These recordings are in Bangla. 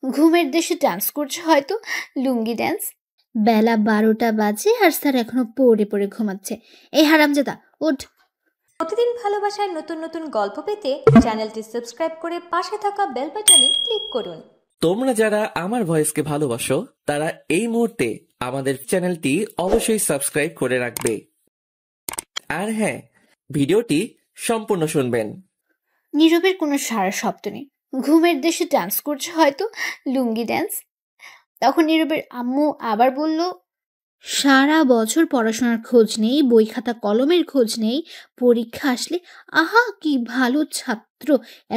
ঘুমের দেশে ডান্স করছে হয়তো, লুঙ্গি ড্যান্স। বেলা 12টা বাজে আর স্যার এখনো পড়ে পড়ে ঘুমাচ্ছে। এই হারামজাদা, ওঠ। প্রতিদিন ভালোবাসার নতুন নতুন গল্প পেতে চ্যানেলটি সাবস্ক্রাইব করে পাশে থাকা বেল বাটনে ক্লিক করুন। তোমরা যারা আমার ভয়েসকে ভালোবাসো তারা এই মুহূর্তে আমাদের চ্যানেলটি অবশ্যই সাবস্ক্রাইব করে রাখবে। আর হ্যাঁ, ভিডিওটি সম্পূর্ণ শুনবেন। নীরবের কোনো সারা শব্দ নেই। ঘুমের দেশে ডান্স করছে হয়তো, লুঙ্গি ড্যান্স। তখন নীরবের আম্মু আবার বলল, সারা বছর পড়াশোনার খোঁজ নেই, বই খাতা কলমের খোঁজ নেই, পরীক্ষা আসলে আহা কি ভালো ছাত্র,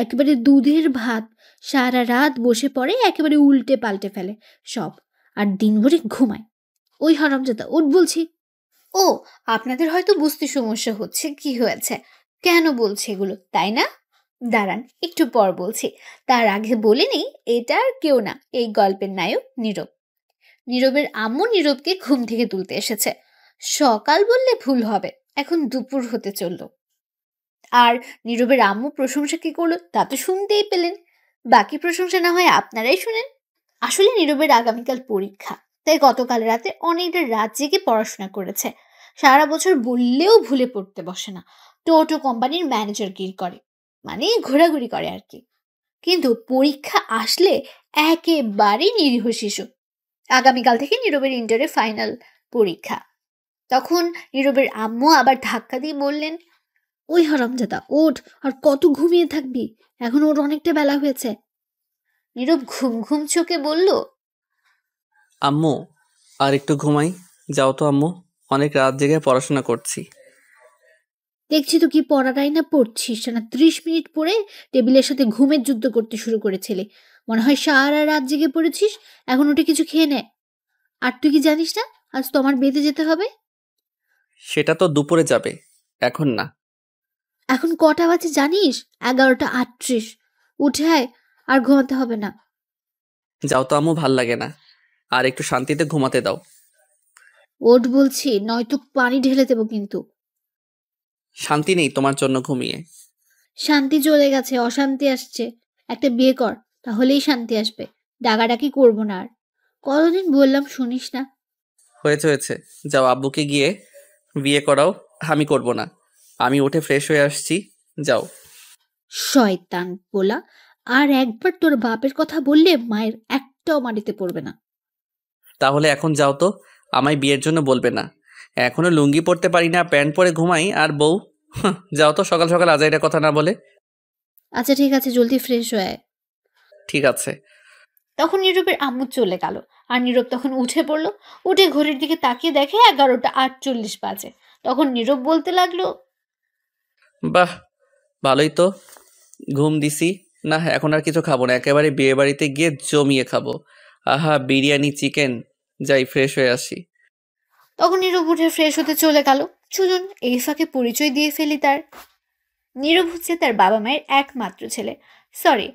একেবারে দুধের ভাত, সারা রাত বসে পড়ে, একেবারে উল্টে পাল্টে ফেলে সব, আর দিনভরে ঘুমায়। ওই হারামজাদা, ওঠ বলছি। ও, আপনাদের হয়তো বুঝতে সমস্যা হচ্ছে কি হয়েছে, কেন বলছে এগুলো, তাই না? দাঁড়ান, একটু পর বলছি। তার আগে বলে নেই, এটা আর কেউ না, এই গল্পের নায়ক নীরব। নীরবের আম্মু নীরবকে ঘুম থেকে তুলতে এসেছে। সকাল বললে ভুল হবে, এখন দুপুর হতে চলল। আর নীরবের আম্মু প্রশংসা কি করলো তা তো শুনতেই পেলেন। বাকি প্রশংসা না হয় আপনারাই শুনেন। আসলে নীরবের আগামীকাল পরীক্ষা, তাই গতকাল রাতে অনেকটা রাত জেগে পড়াশোনা করেছে। সারা বছর বললেও ভুলে পড়তে বসে না। টোটো কোম্পানির ম্যানেজার গির করে, মানে ঘোরাঘুরি করে আর কি। কিন্তু পরীক্ষা আসলে একেবারে নিরীহ শিশু। আগামীকাল থেকে নীরবের ইন্টারে ফাইনাল পরীক্ষা। তখন নীরবের আম্মু আবার ধাক্কা দিয়ে বললেন, ওই হারামজাদা, ওঠ, আর কত ঘুমিয়ে থাকবি, এখন ওর অনেকটা বেলা হয়েছে। নীরব ঘুম ঘুম চোখে বলল, আম্মু আর একটু ঘুমাই, যাও তো আম্মু, অনেক রাত জেগে পড়াশোনা করছি। দেখছি তো কি পড়াটাই না পড়ছিস না, 30 মিনিট পরে টেবিলের সাথে ঘুমের যুদ্ধ করতে শুরু করেছিলে। মনে হয় সারা রাত জেগে পড়েছিস, এখন উঠে কিছু খেয়ে নে। আর তুই কি জানিস না আজ তোমার বেঁধে যেতে হবে? সেটা তো দুপুরে যাবে, এখন না। এখন কটা বাজে জানিস? 11টা 38। উঠে আয়, আর ঘুমাতে হবে না। যাও তো আম্মু, ভাল লাগে না, আর একটু শান্তিতে ঘুমাতে দাও। ওঠ বলছি, নয়তো পানি ঢেলে দেবো কিন্তু। শান্তি নেই তোমার জন্য ঘুমিয়ে। শান্তি চলে গেছে, অশান্তি আসছে। একটা বিয়ে কর, তাহলেই শান্তি আসবে। ডাকাডাকি করবো না আর। কতদিন বললাম শুনিস না। হয়েছে হয়েছে, যাও আব্বুকে গিয়ে বিয়ে করাও, আমি করব না। আমি উঠে ফ্রেশ হয়ে আসছি, যাও। শয়তান পোলা, আর একবার তোর বাপের কথা বললে মায়ের একটাও মাটিতে পড়বে না। তাহলে এখন যাও তো, আমায় বিয়ের জন্য বলবে না। এখনো লুঙ্গি পরতে পারি না, প্যান্ট পরে ঘুমাই, আর বউ। যাও তো, সকাল সকাল আজাইরা কথা না বলে। আচ্ছা ঠিক আছে, জলদি ফ্রেশ হয়ে আয়। ঠিক আছে। তখন নীরবের আম্মু চলে গেল, আর নীরব তখন উঠে পড়লো। উঠে ঘড়ির দিকে তাকিয়ে দেখে 11টা 48 বাজে। তখন নীরব বলতে লাগলো, বাহ, ভালোই তো, ঘুম দিছি না, এখন আর কিছু খাবো না, একেবারে বিয়ে বাড়িতে গিয়ে জমিয়ে খাবো। আহা, বিরিয়ানি, চিকেন। যাই ফ্রেশ হয়ে আসি। তখন নীরব উঠে ফ্রেশ হতে চলে গেল। চলুন এই ফাঁকে পরিচয় দিয়ে ফেলি তার। নীরব হচ্ছে তার বাবা মায়ের একমাত্র ছেলে। সরি,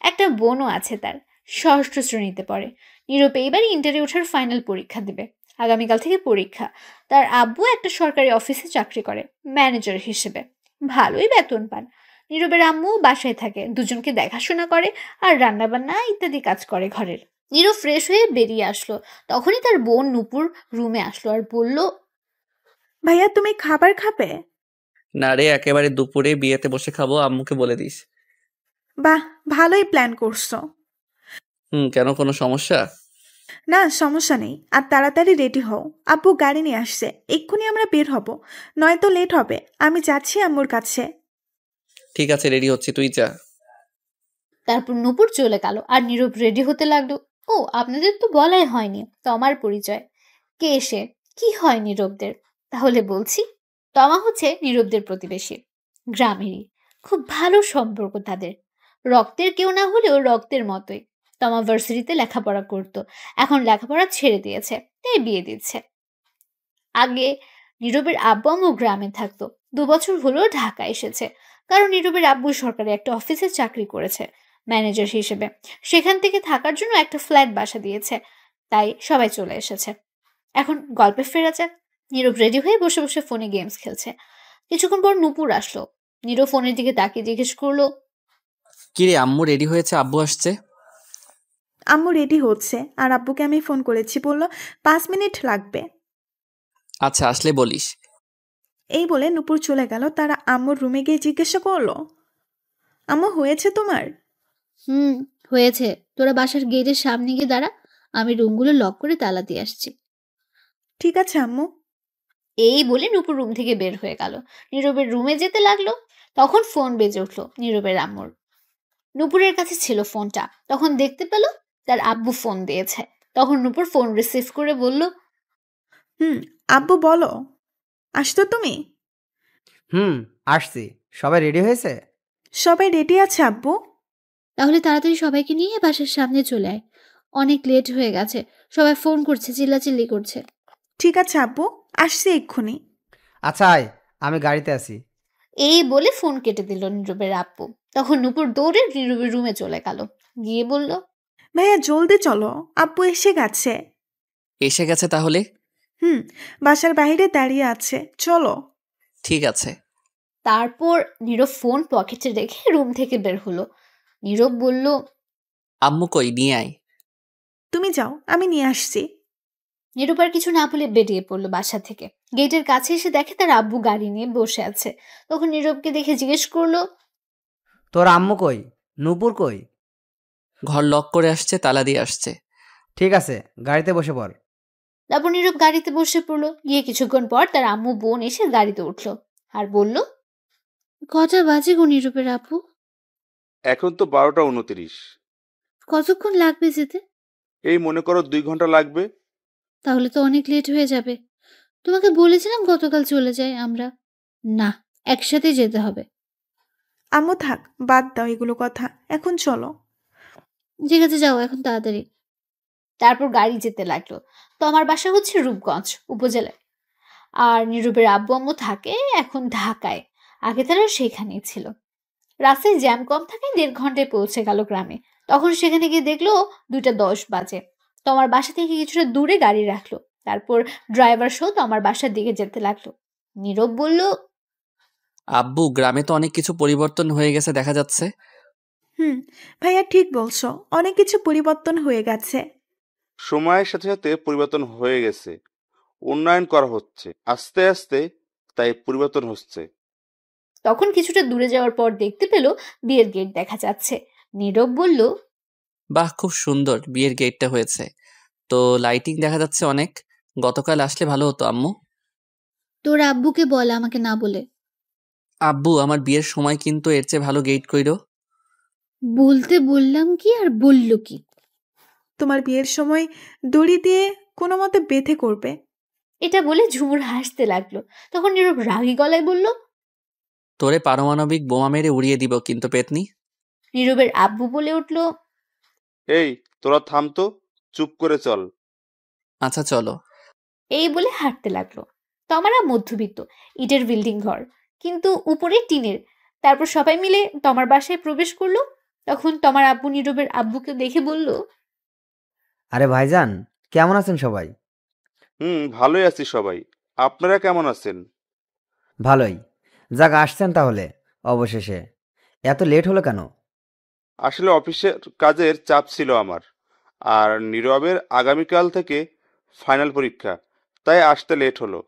একটা বোনও আছে তার, 6ষ্ঠ শ্রেণীতে পড়ে। নীরব এইবার ইন্টারে ওঠার ফাইনাল পরীক্ষা দেবে। আগামীকাল থেকে পরীক্ষা। তার আব্বু একটা সরকারি অফিসে চাকরি করে, ম্যানেজার হিসেবে। ভালোই বেতন পান। নীরবের আম্মু বাসায় থাকে, দুজনকে দেখাশোনা করে আর রান্নাবান্না ইত্যাদি কাজ করে ঘরের। নীরব ফ্রেশ হয়ে বেরিয়ে আসলো। তখনই তার বোন নূপুর রুমে আসলো আর বলল, ভাইয়া তুমি খাবার খাবে? না রে, একেবারে দুপুরে বিয়েতে বসে খাবো, আম্মুকে বলে দিস। বাহ, ভালোই প্ল্যান করছো। কেন, কোনো সমস্যা? না, সমস্যা নেই। আর তাড়াতাড়ি রেডি হও, আব্বু গাড়ি নিয়ে আসছে, এক্ষুনি আমরা বের হব, নয়তো লেট হবে। আমি যাচ্ছি আম্মুর কাছে। ঠিক আছে, রেডি হচ্ছি, তুই যা। তারপর নূপুর চলে গেল আর নীরব রেডি হতে লাগলো। ও, আপনাদের তো বলাই হয়নি তমার পরিচয়। কে সে, কি হয় নীরবদের? তাহলে বলছি, তমা হচ্ছে নীরবদের প্রতিবেশী, গ্রামেরই। খুব ভালো সম্পর্ক তাদের, রক্তের কেউ না হলেও রক্তের মতোই। তমা ভার্সিটিতে লেখাপড়া করতো, এখন লেখাপড়া ছেড়ে দিয়েছে, তাই বিয়ে দিচ্ছে। আগে নীরবের আব্বু আম্মু গ্রামে থাকতো, 2 বছর হলো ঢাকা এসেছে, কারণ নীরবের আব্বু সরকারি একটা অফিসে চাকরি করেছে ম্যানেজার হিসেবে। সেখান থেকে থাকার জন্য একটা ফ্ল্যাট বাসা দিয়েছে, তাই সবাই চলে এসেছে। এখন গল্পে ফেরা যাক। নীরব রেডি হয়ে বসে বসে ফোনে গেমস খেলছে। কিছুক্ষণ পর নূপুর আসলো। নীরব ফোনের দিকে তাকিয়ে জিজ্ঞেস করলো, কিরে আম্মু রেডি হয়েছে, আব্বু আসছে? আম্মু রেডি হচ্ছে আর আব্বুকে আমি ফোন করেছি, বলল 5 মিনিট লাগবে। আচ্ছা, আসলে বলিস। এই বলে নুপুর চলে গেল। তারা আম্মুর রুমে গিয়ে জিজ্ঞাসা করলো, আম্মু হয়েছে তোমার? হুম, হয়েছে। তোরা বাসার গেটের সামনে গিয়ে দাঁড়া, আমি রুমগুলো লক করে তালা দিয়ে আসছি। ঠিক আছে আম্মু। এই বলে নূপুর রুম থেকে বের হয়ে গেল। নীরবের রুমে যেতে লাগলো। তখন ফোন বেজে উঠলো নীরবের আম্মুর। নূপুরের কাছে ছিল ফোনটা। তখন দেখতে পেল তার আব্বু ফোন দিয়েছে। তখন নূপুর ফোন রিসিভ করে বলল, আব্বু বলো, আসতো তুমি? আসছি। সবাই রেডি হয়েছে? সবাই রেডি আছে আব্বু। তাহলে তাড়াতাড়ি সবাইকে নিয়ে বাসার সামনে চলে আয়, অনেক লেট হয়ে গেছে। সবাই ফোন করছে, চিল্লাচিল্লি করছে। ঠিক আছে আব্বু, আসছি এক্ষুনি। আচ্ছা আয়, আমি গাড়িতে আছি। এই বলে ফোন কেটে দিল নীরবের আব্বু। তখন নূপুর দৌড়ে নীরবের রুমে চলে গেল। গিয়ে বলল, ভাইয়া জলদি চলো, আব্বু এসে গেছে। এসে গেছে তাহলে? বাসার বাইরে দাঁড়িয়ে আছে, চলো। ঠিক আছে। তারপর নীরব ফোন পকেটে রেখে রুম থেকে বের হলো। নীরব বলল, আম্মু কই, নিয়ে আয়। তুমি যাও, আমি নিয়ে আসছি। নীরব আর কিছু না বলে বেরিয়ে পড়লো বাসা থেকে। গেটের কাছে এসে দেখে তার আব্বু গাড়ি নিয়ে বসে আছে। তখন নীরবকে দেখে জিজ্ঞেস করলো, তোর আম্মু কই? নূপুর কই? ঘর লক করে আসছে, তালা দিয়ে আসছে। ঠিক আছে, গাড়িতে বসে পড়। তারপর নীরব গাড়িতে বসে পড়লো। গিয়ে কিছুক্ষণ পর তার আম্মু বোন এসে গাড়িতে উঠলো আর বলল, কটা বাজে গো নীরবের আব্বু? এখন তো 12টা 29। কতক্ষণ লাগবে যেতে? এই মনে করো 2 ঘন্টা লাগবে। তাহলে তো অনেক লেট হয়ে যাবে। তোমাকে বলেছিলাম গতকাল চলে যাই আমরা। না, একসাথে যেতে হবে। আম্মু থাক, বাদ দাও এগুলো কথা, এখন চলো। ঠিক আছে, যাও এখন তাড়াতাড়ি। তারপর গাড়ি যেতে লাগলো। তো আমার বাসা হচ্ছে রূপগঞ্জ উপজেলায়। আর নীরবের আব্বু আম্মু থাকে এখন ঢাকায়। আগে তারা সেখানেই ছিল। রাস্তায় জ্যাম কম থাকে, 1.5 ঘন্টায় পৌঁছে গেল গ্রামে। তখন সেখানে গিয়ে দেখলো 2টা 10 বাজে। তো আমার বাসা থেকে কিছুটা দূরে গাড়ি রাখলো। তারপর ড্রাইভার সহ তো আমার বাসার দিকে যেতে লাগলো। নীরব বলল, আব্বু, গ্রামে তো অনেক কিছু পরিবর্তন হয়ে গেছে দেখা যাচ্ছে। ভাইয়া ঠিক বলছো, অনেক কিছু পরিবর্তন হয়ে গেছে। সময়ের সাথে সাথে পরিবর্তন হয়ে গেছে, উন্নয়ন করা হচ্ছে আস্তে আস্তে, তাই পরিবর্তন হচ্ছে। তখন কিছুটা দূরে যাওয়ার পর দেখতে পেল বিয়ের গেট দেখা যাচ্ছে। নীরব বলল, বাহ, খুব সুন্দর বিয়ের গেটটা হয়েছে। তো লাইটিং দেখা যাচ্ছে অনেক। গতকাল আসলে ভালো হতো আম্মু। তোর আব্বুকে বল আমাকে না বলে। আব্বু, আমার বিয়ের সময় কিন্তু এর চেয়ে ভালো গেট কইরো। বলতে বললাম কি আর বলল কি? তোমার বিয়ের সময় দড়ি দিয়ে কোনো মতে বেঁধে করবে। এটা বলে ঝুমুর হাসতে লাগলো। তখন নীরব রাগী গলায় বলল, তোরে পারমাণবিক বোমা মেরে উড়িয়ে দিব কিন্তু পেতনি। নীরবের আব্বু বলে উঠল, এই তোরা থাম তো, চুপ করে চল। আচ্ছা চলো। এই বলে হাঁটতে লাগলো। তমারা মধ্যবিত্ত, ইটের বিল্ডিং ঘর, কিন্তু উপরে টিনের। তারপর সবাই মিলে তমার বাসায় প্রবেশ করলো। তখন তমার আব্বু নীরবের আব্বুকে দেখে বলল, আরে ভাইজান, কেমন আছেন সবাই? ভালোই আছি সবাই। আপনারা কেমন আছেন? ভালোই। যাক, আসছেন তাহলে অবশেষে। এত লেট হলো কেন? আসলে অফিসের কাজের চাপ ছিল আমার, আর নীরবের আগামীকাল থেকে ফাইনাল পরীক্ষা, তাই আসতে লেট হলো।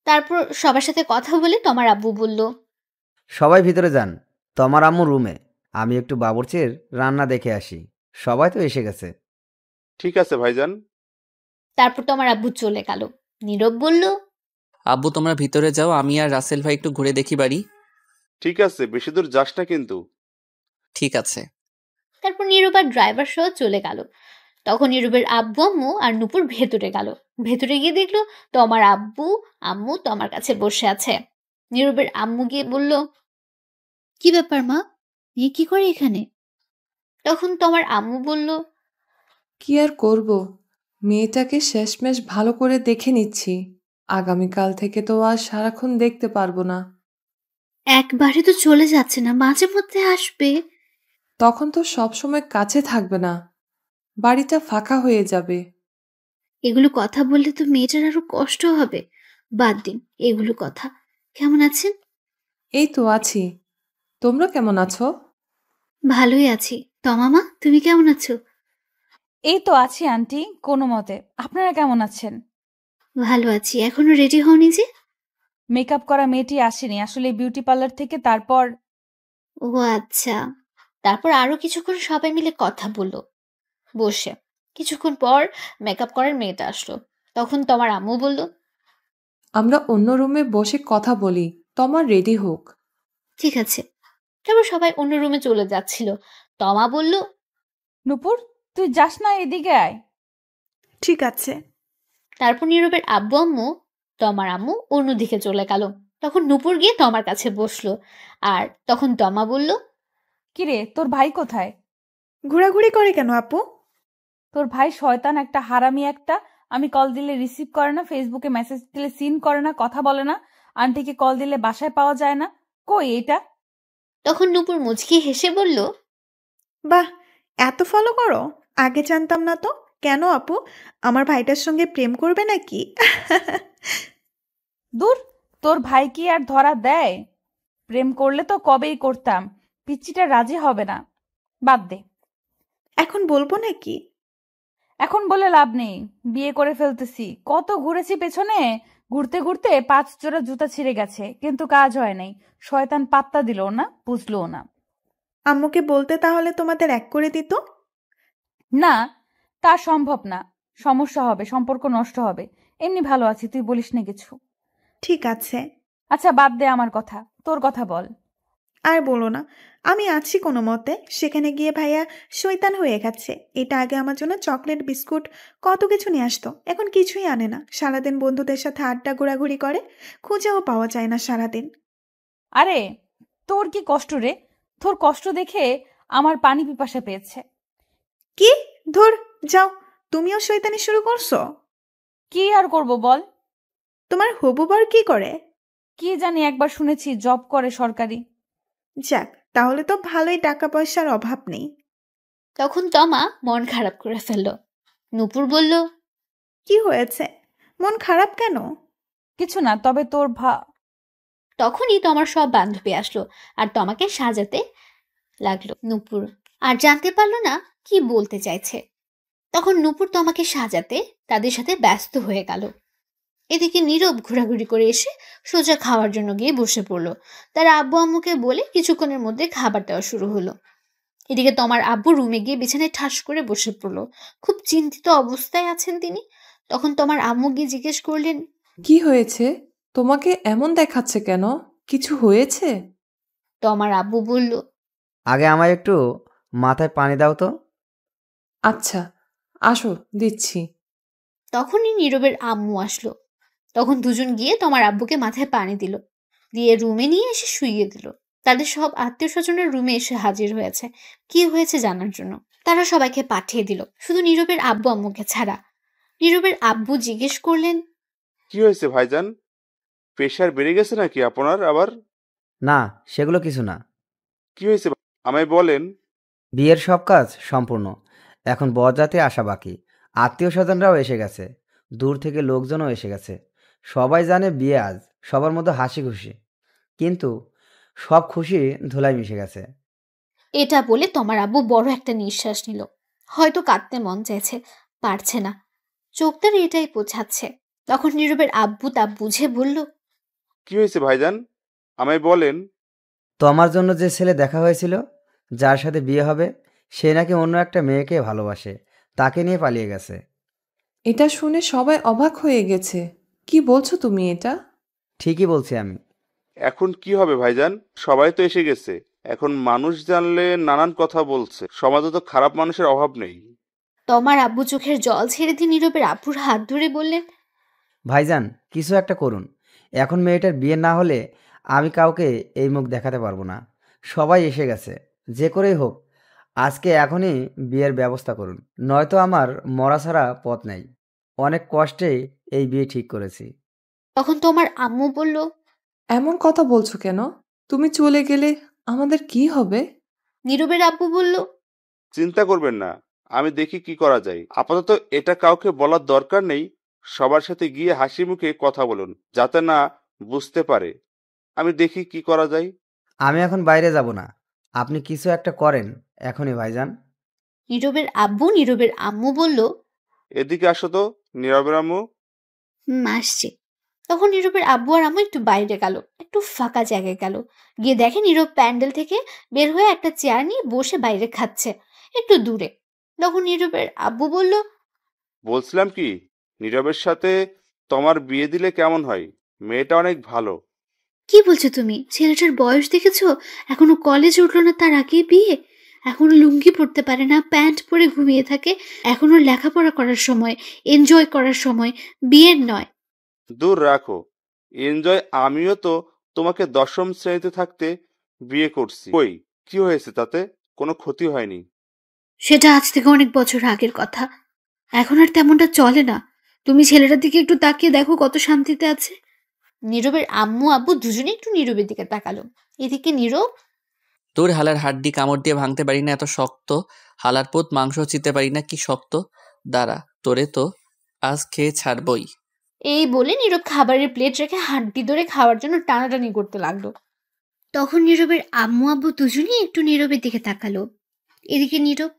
তারপর সবার সাথে কথা বলে তমার আব্বু বলল, সবাই ভিতরে যান, তোমার আম্মু রুমে। আমি একটু বাবুর্চির রান্না দেখে আসি। সবাই তো এসে গেছে। ঠিক আছে ভাইজান। তারপর তমার আব্বু চলে গেল। নীরব বলল, আব্বু, তোমরা ভিতরে যাও, আমি আর রাসেল ভাই একটু ঘুরে দেখি বাড়ি। ঠিক আছে, বেশি দূর যাস না কিন্তু। ঠিক আছে। তারপর নীরব আর ড্রাইভার সহ চলে গেল। তখন নীরবের আব্বু আম্মু আর নূপুর ভেতরে গেল। ভেতরে গিয়ে দেখলো তমার আব্বু আম্মু তমার কাছে বসে আছে। নীরবের আম্মু গিয়ে বলল, কি ব্যাপার মা, মেয়ে কি করে এখানে? তখন তমার আম্মু বলল, কি আর করব, মেয়েটাকে শেষমেশ ভালো করে দেখে নিচ্ছি। আগামীকাল থেকে তো আর সারাক্ষণ দেখতে পারবো না। একবারে তো চলে যাচ্ছে না, মাঝে মধ্যে আসবে। তখন তো সবসময় কাছে থাকবে না, বাড়িটা ফাঁকা হয়ে যাবে। এগুলো কথা বললে তো মেয়েটার আরো কষ্ট হবে। বাদ দিন এগুলো কথা। কেমন আছেন? এই তো আছি, তোমরা কেমন আছো? ভালোই আছি। তমামা, তুমি কেমন আছো? এই তো আছি আন্টি, কোনো মতে। আপনারা কেমন আছেন? ভালো আছি। এখনো রেডি হওনি যে? মেকআপ করা মেয়েটি আসেনি আসলে বিউটি পার্লার থেকে, তারপর ও আচ্ছা। তারপর আরো কিছুক্ষণ সবাই মিলে কথা বললো বসে। কিছুক্ষণ পর মেকআপ করার মেয়েটা আসলো। তখন তোমার আম্মু বলল, আমরা অন্য রুমে বসে কথা বলি, তোমার রেডি হোক। ঠিক আছে। তারপর সবাই অন্য রুমে চলে যাচ্ছিল। তমা বলল, নূপুর, তুই যাস না, এদিকে আয়। ঠিক আছে। তারপর নীরবের আব্বু আম্মু তমার আম্মু অন্যদিকে চলে গেল। তখন নূপুর গিয়ে তমার কাছে বসলো। আর তখন তমা বলল, কিরে, তোর ভাই কোথায়? ঘোরাঘুরি করে কেন আপু? তোর ভাই শয়তান একটা, হারামি একটা। আমি কল দিলে রিসিভ করে না, ফেসবুকে মেসেজ দিলে সিন করে না, কথা বলে না, আন্টিকে কল দিলে বাসায় পাওয়া যায় না। কই এটা? তখন নূপুর মুচকি হেসে বলল, বাহ, এত ফলো করো? আগে জানতাম না তো। কেন আপু, আমার ভাইটার সঙ্গে প্রেম করবে নাকি? দূর, তোর ভাই কি আর ধরা দেয়? প্রেম করলে তো কবেই করতাম। পিচ্চিটা রাজি হবে না। বাদ দে, এখন বলবো নাকি? এখন বলে লাভ নেই। বিয়ে করে ফেলতেছি। কত ঘুরেছি পেছনে, ঘুরতে ঘুরতে 5 জোড়া জুতা ছিঁড়ে গেছে, কিন্তু কাজ হয় নাই। শয়তান পাত্তা দিল না, বুঝলো না। আম্মুকে বলতে তাহলে তোমাদের এক করে দিত। না, তা সম্ভব না। সমস্যা হবে, সম্পর্ক নষ্ট হবে। এমনি ভালো আছি, তুই বলিস না কিছু। ঠিক আছে। আচ্ছা বাদ দে আমার কথা, তোর কথা বল। আর বলো না, আমি আছি কোনো মতে। সেখানে গিয়ে ভাইয়া শয়তান হয়ে গেছে। এটা আগে আমার জন্য চকলেট বিস্কুট কত কিছু নিয়ে আসতো, এখন কিছুই আনে না। সারাদিন বন্ধুদের সাথে আড্ডা ঘোরাঘুরি করে, খুঁজেও পাওয়া যায় না সারাদিন। আরে, তোর কি কষ্ট রে? তোর কষ্ট দেখে আমার পানি পিপাসা পেয়েছে। কি? ধুর, যাও। তুমিও শয়তানি শুরু করছো? কি আর করব বল? তোমার হবু বর কি করে? কি জানি, একবার শুনেছি জব করে সরকারি। যাক, তাহলে তো ভালোই, টাকা পয়সার অভাব নেই। তখন তমা মন খারাপ করে ফেলল। নূপুর বলল, কি হয়েছে? মন খারাপ কেন? কিছু না, তবে তোর তখনই তোমার সব বান্ধবী আসলো আর তোমাকে সাজাতে লাগলো। নূপুর আর জানতে পারলো না কি বলতে চাইছে। তখন নূপুর তোমাকে সাজাতে তাদের সাথে ব্যস্ত হয়ে গেল। এদিকে নীরব ঘোরাঘুরি করে এসে সোজা খাওয়ার জন্য গিয়ে বসে পড়লো। তার আব্বু আম্মুকে বলে কিছুক্ষণের মধ্যে খাবার দেওয়া শুরু হলো। এদিকে তোমার আব্বু রুমে গিয়ে বিছানায় ঠাস করে বসে পড়লো। খুব চিন্তিত অবস্থায় আছেন তিনি। তখন তোমার আম্মু গিয়ে জিজ্ঞেস করলেন, কি হয়েছে? তোমাকে এমন দেখাচ্ছে কেন? কিছু হয়েছে? তোমার আব্বু বলল, আগে আমায় একটু মাথায় পানি দাও তো। আচ্ছা, আসো, দিচ্ছি। তখনই নীরবের আম্মু আসলো। তখন দুজন গিয়ে তোমার আব্বুকে মাথায় পানি দিল, দিয়ে রুমে নিয়ে এসে শুইয়ে দিল। তাদের সব আত্মীয় স্বজনের রুমে এসে হাজির হয়েছে কি হয়েছে জানার জন্য। তারা সবাইকে পাঠিয়ে দিল, শুধু নীরবের আব্বু আম্মুকে ছাড়া। নীরবের আব্বু জিজ্ঞেস করলেন, কি হয়েছে ভাইজান? প্রেশার বেড়ে গেছে নাকি আপনার আবার? না, সেগুলো কিছু না। কি হয়েছে আমায় বলেন। বিয়ের সব কাজ সম্পূর্ণ, এখন বরযাত্রী আসা বাকি। আত্মীয় স্বজনরাও এসে গেছে, দূর থেকে লোকজনও এসে গেছে। সবাই জানে বিয়ে আজ, সবার মধ্যে হাসি খুশি। কিন্তু সব খুশি ধুলায় মিশে গেছে। এটা বলে তোমার আব্বু বড় একটা নিঃশ্বাস নিল। হয়তো কাঁদতে মন চাইছে, পারছে না, চোখ তার এটাই বোঝাচ্ছে। তখন নীরবের আব্বু তা বুঝে বলল, কি হয়েছে ভাইজান, আমায় বলেন। তোমার জন্য যে ছেলে দেখা হয়েছিল, যার সাথে বিয়ে হবে, সে নাকি অন্য একটা মেয়েকে ভালোবাসে, তাকে নিয়ে পালিয়ে গেছে। এটা শুনে সবাই অবাক হয়ে গেছে। কি বলছো তুমি এটা? ঠিকই বলছি আমি। এখন কি হবে ভাইজান? সবাই তো এসে গেছে, এখন মানুষ জানলে নানান কথা বলছে। সমাজে তো খারাপ মানুষের অভাব নেই। তোমার আব্বু চোখের জল ছেড়ে দিয়ে নীরবের আব্বুর হাত ধরে বললেন, ভাইজান, কিছু একটা করুন। এখন মেয়েটার বিয়ে না হলে আমি কাউকে এই মুখ দেখাতে পারবো না। সবাই এসে গেছে, যে করেই হোক আজকে এখনই বিয়ের ব্যবস্থা করুন, নয়তো আমার মরা ছাড়া পথ নেই। অনেক কষ্টে এই বিয়ে ঠিক করেছি। তখন তোমার আম্মু বলল, এমন কথা বলছো কেন? তুমি চলে গেলে আমাদের কি হবে? নীরবের আব্বু বলল, চিন্তা করবেন না, আমি দেখি কি করা যায়। আপাতত এটা কাউকে বলার দরকার নেই। সবার সাথে গিয়ে হাসি মুখে কথা বলুন, যাতে না বুঝতে পারে। আমি দেখি কি করা যায়। আমি এখন বাইরে যাব না, আপনি কিছু একটা করেন এখনই ভাইজান। নীরবের আব্বু নীরবের আম্মু বলল, এদিকে আসো তো নীরবের আম্মু। আসছে। তখন নীরবের আব্বু আর আম্মু একটু বাইরে গেল, একটু ফাঁকা জায়গায় গেল। গিয়ে দেখে নীরব প্যান্ডেল থেকে বের হয়ে একটা চেয়ার নিয়ে বসে বাইরে খাচ্ছে, একটু দূরে। তখন নীরবের আব্বু বলল, বলছিলাম কি, নীরবের সাথে তোমার বিয়ে দিলে কেমন হয়? মেয়েটা অনেক ভালো। কি বলছো তুমি? ছেলেটার বয়স দেখেছো? এখনো কলেজে উঠলো না, তার আগে বিয়ে? এখনো লুঙ্গি পরতে পারে না, প্যান্ট পরে ঘুমিয়ে থাকে। এখনো লেখাপড়া করার সময়, এনজয় করার সময়, বিয়ের নয়। দূর রাখো এনজয়। আমিও তো তোমাকে 10ম শ্রেণীতে থাকতে বিয়ে করছি। কই, কি হয়েছে তাতে? কোনো ক্ষতি হয়নি। সেটা আজ থেকে অনেক বছর আগের কথা। এখন আর তেমনটা চলে না। তুমি ছেলেটার দিকে একটু তাকিয়ে দেখো কত শান্তিতে আছে। নীরবের আম্মু আব্বু দুজনে একটু নীরবের দিকে তাকালো। এদিকে নীরব, তোর হালার হাড্ডি কামড় দিয়ে ভাঙতে পারি না, এত শক্ত। হালার পোত মাংস চিতে পারি না, কি শক্ত। দাঁড়া, তোরে তো আজ খেয়ে ছাড়বই। এই বলে নীরব খাবারের প্লেট রেখে হাড্ডি ধরে খাওয়ার জন্য টানাটানি করতে লাগলো। তখন নীরবের আম্মু আব্বু দুজনেই একটু নীরবের দিকে তাকালো। এদিকে নীরব,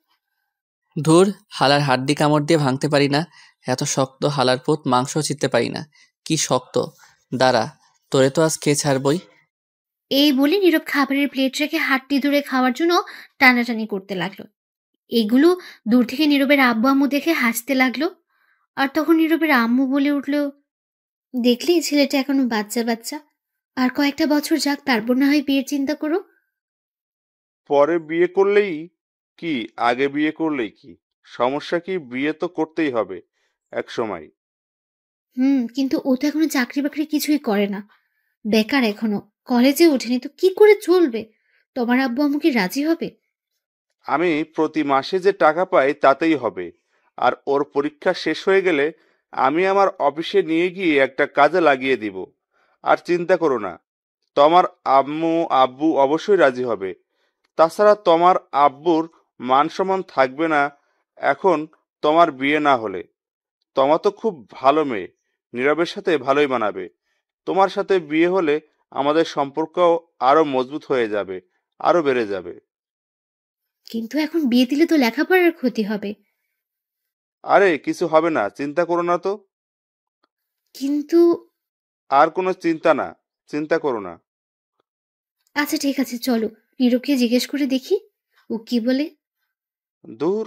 ধুর, হালার হাড্ডি কামড় দিয়ে ভাঙতে পারি না, এত শক্ত। হালার পোত মাংস চিতে পারি না, কি শক্ত। দাঁড়া, তোরে তো আজ খেয়ে ছাড়বই। এই বলে নীরব খাবারের প্লেট রেখে হাড্ডি ধরে খাওয়ার জন্য টানাটানি করতে লাগলো। এগুলো দূর থেকে নীরবের আব্বু আম্মু দেখে হাসতে লাগলো। আর তখন নীরবের আম্মু বলে উঠল, দেখলি ছেলেটা এখনো বাচ্চা বাচ্চা, আর কয়েকটা বছর যাক, তারপর না হয় বিয়ের চিন্তা করো। পরে বিয়ে করলেই কি, আগে বিয়ে করলেই কি? সমস্যা কি? বিয়ে তো করতেই হবে এক সময়। কিন্তু ও তো এখনো চাকরি বাকরি কিছুই করে না, বেকার এখনো, কলেজে ওঠেনি, তো কি করে চলবে? তোমার আব্বু আম্মু কি রাজি হবে? আমি প্রতি মাসে যে টাকা পাই তাতেই হবে। আর ওর পরীক্ষা শেষ হয়ে গেলে আমি আমার অফিসে নিয়ে গিয়ে একটা কাজে লাগিয়ে দিব। আর চিন্তা করো না, তোমার আম্মু আব্বু অবশ্যই রাজি হবে। তাছাড়া তোমার আব্বুর মান সম্মান থাকবে না এখন তোমার বিয়ে না হলে। তোমার তো খুব ভালো মেয়ে, নীরবের সাথে ভালোই মানাবে। তোমার সাথে বিয়ে হলে আমাদের সম্পর্ক আরো মজবুত হয়ে যাবে, আরো বেড়ে যাবে। কিন্তু এখন বিয়ে দিলে তো লেখাপড়ার ক্ষতি হবে। আরে কিছু হবে না, চিন্তা করো না তো। কিন্তু আর কোনো চিন্তা না, চিন্তা করো না। আচ্ছা ঠিক আছে, চলো নীরবকে জিজ্ঞেস করে দেখি ও কি বলে। দূর,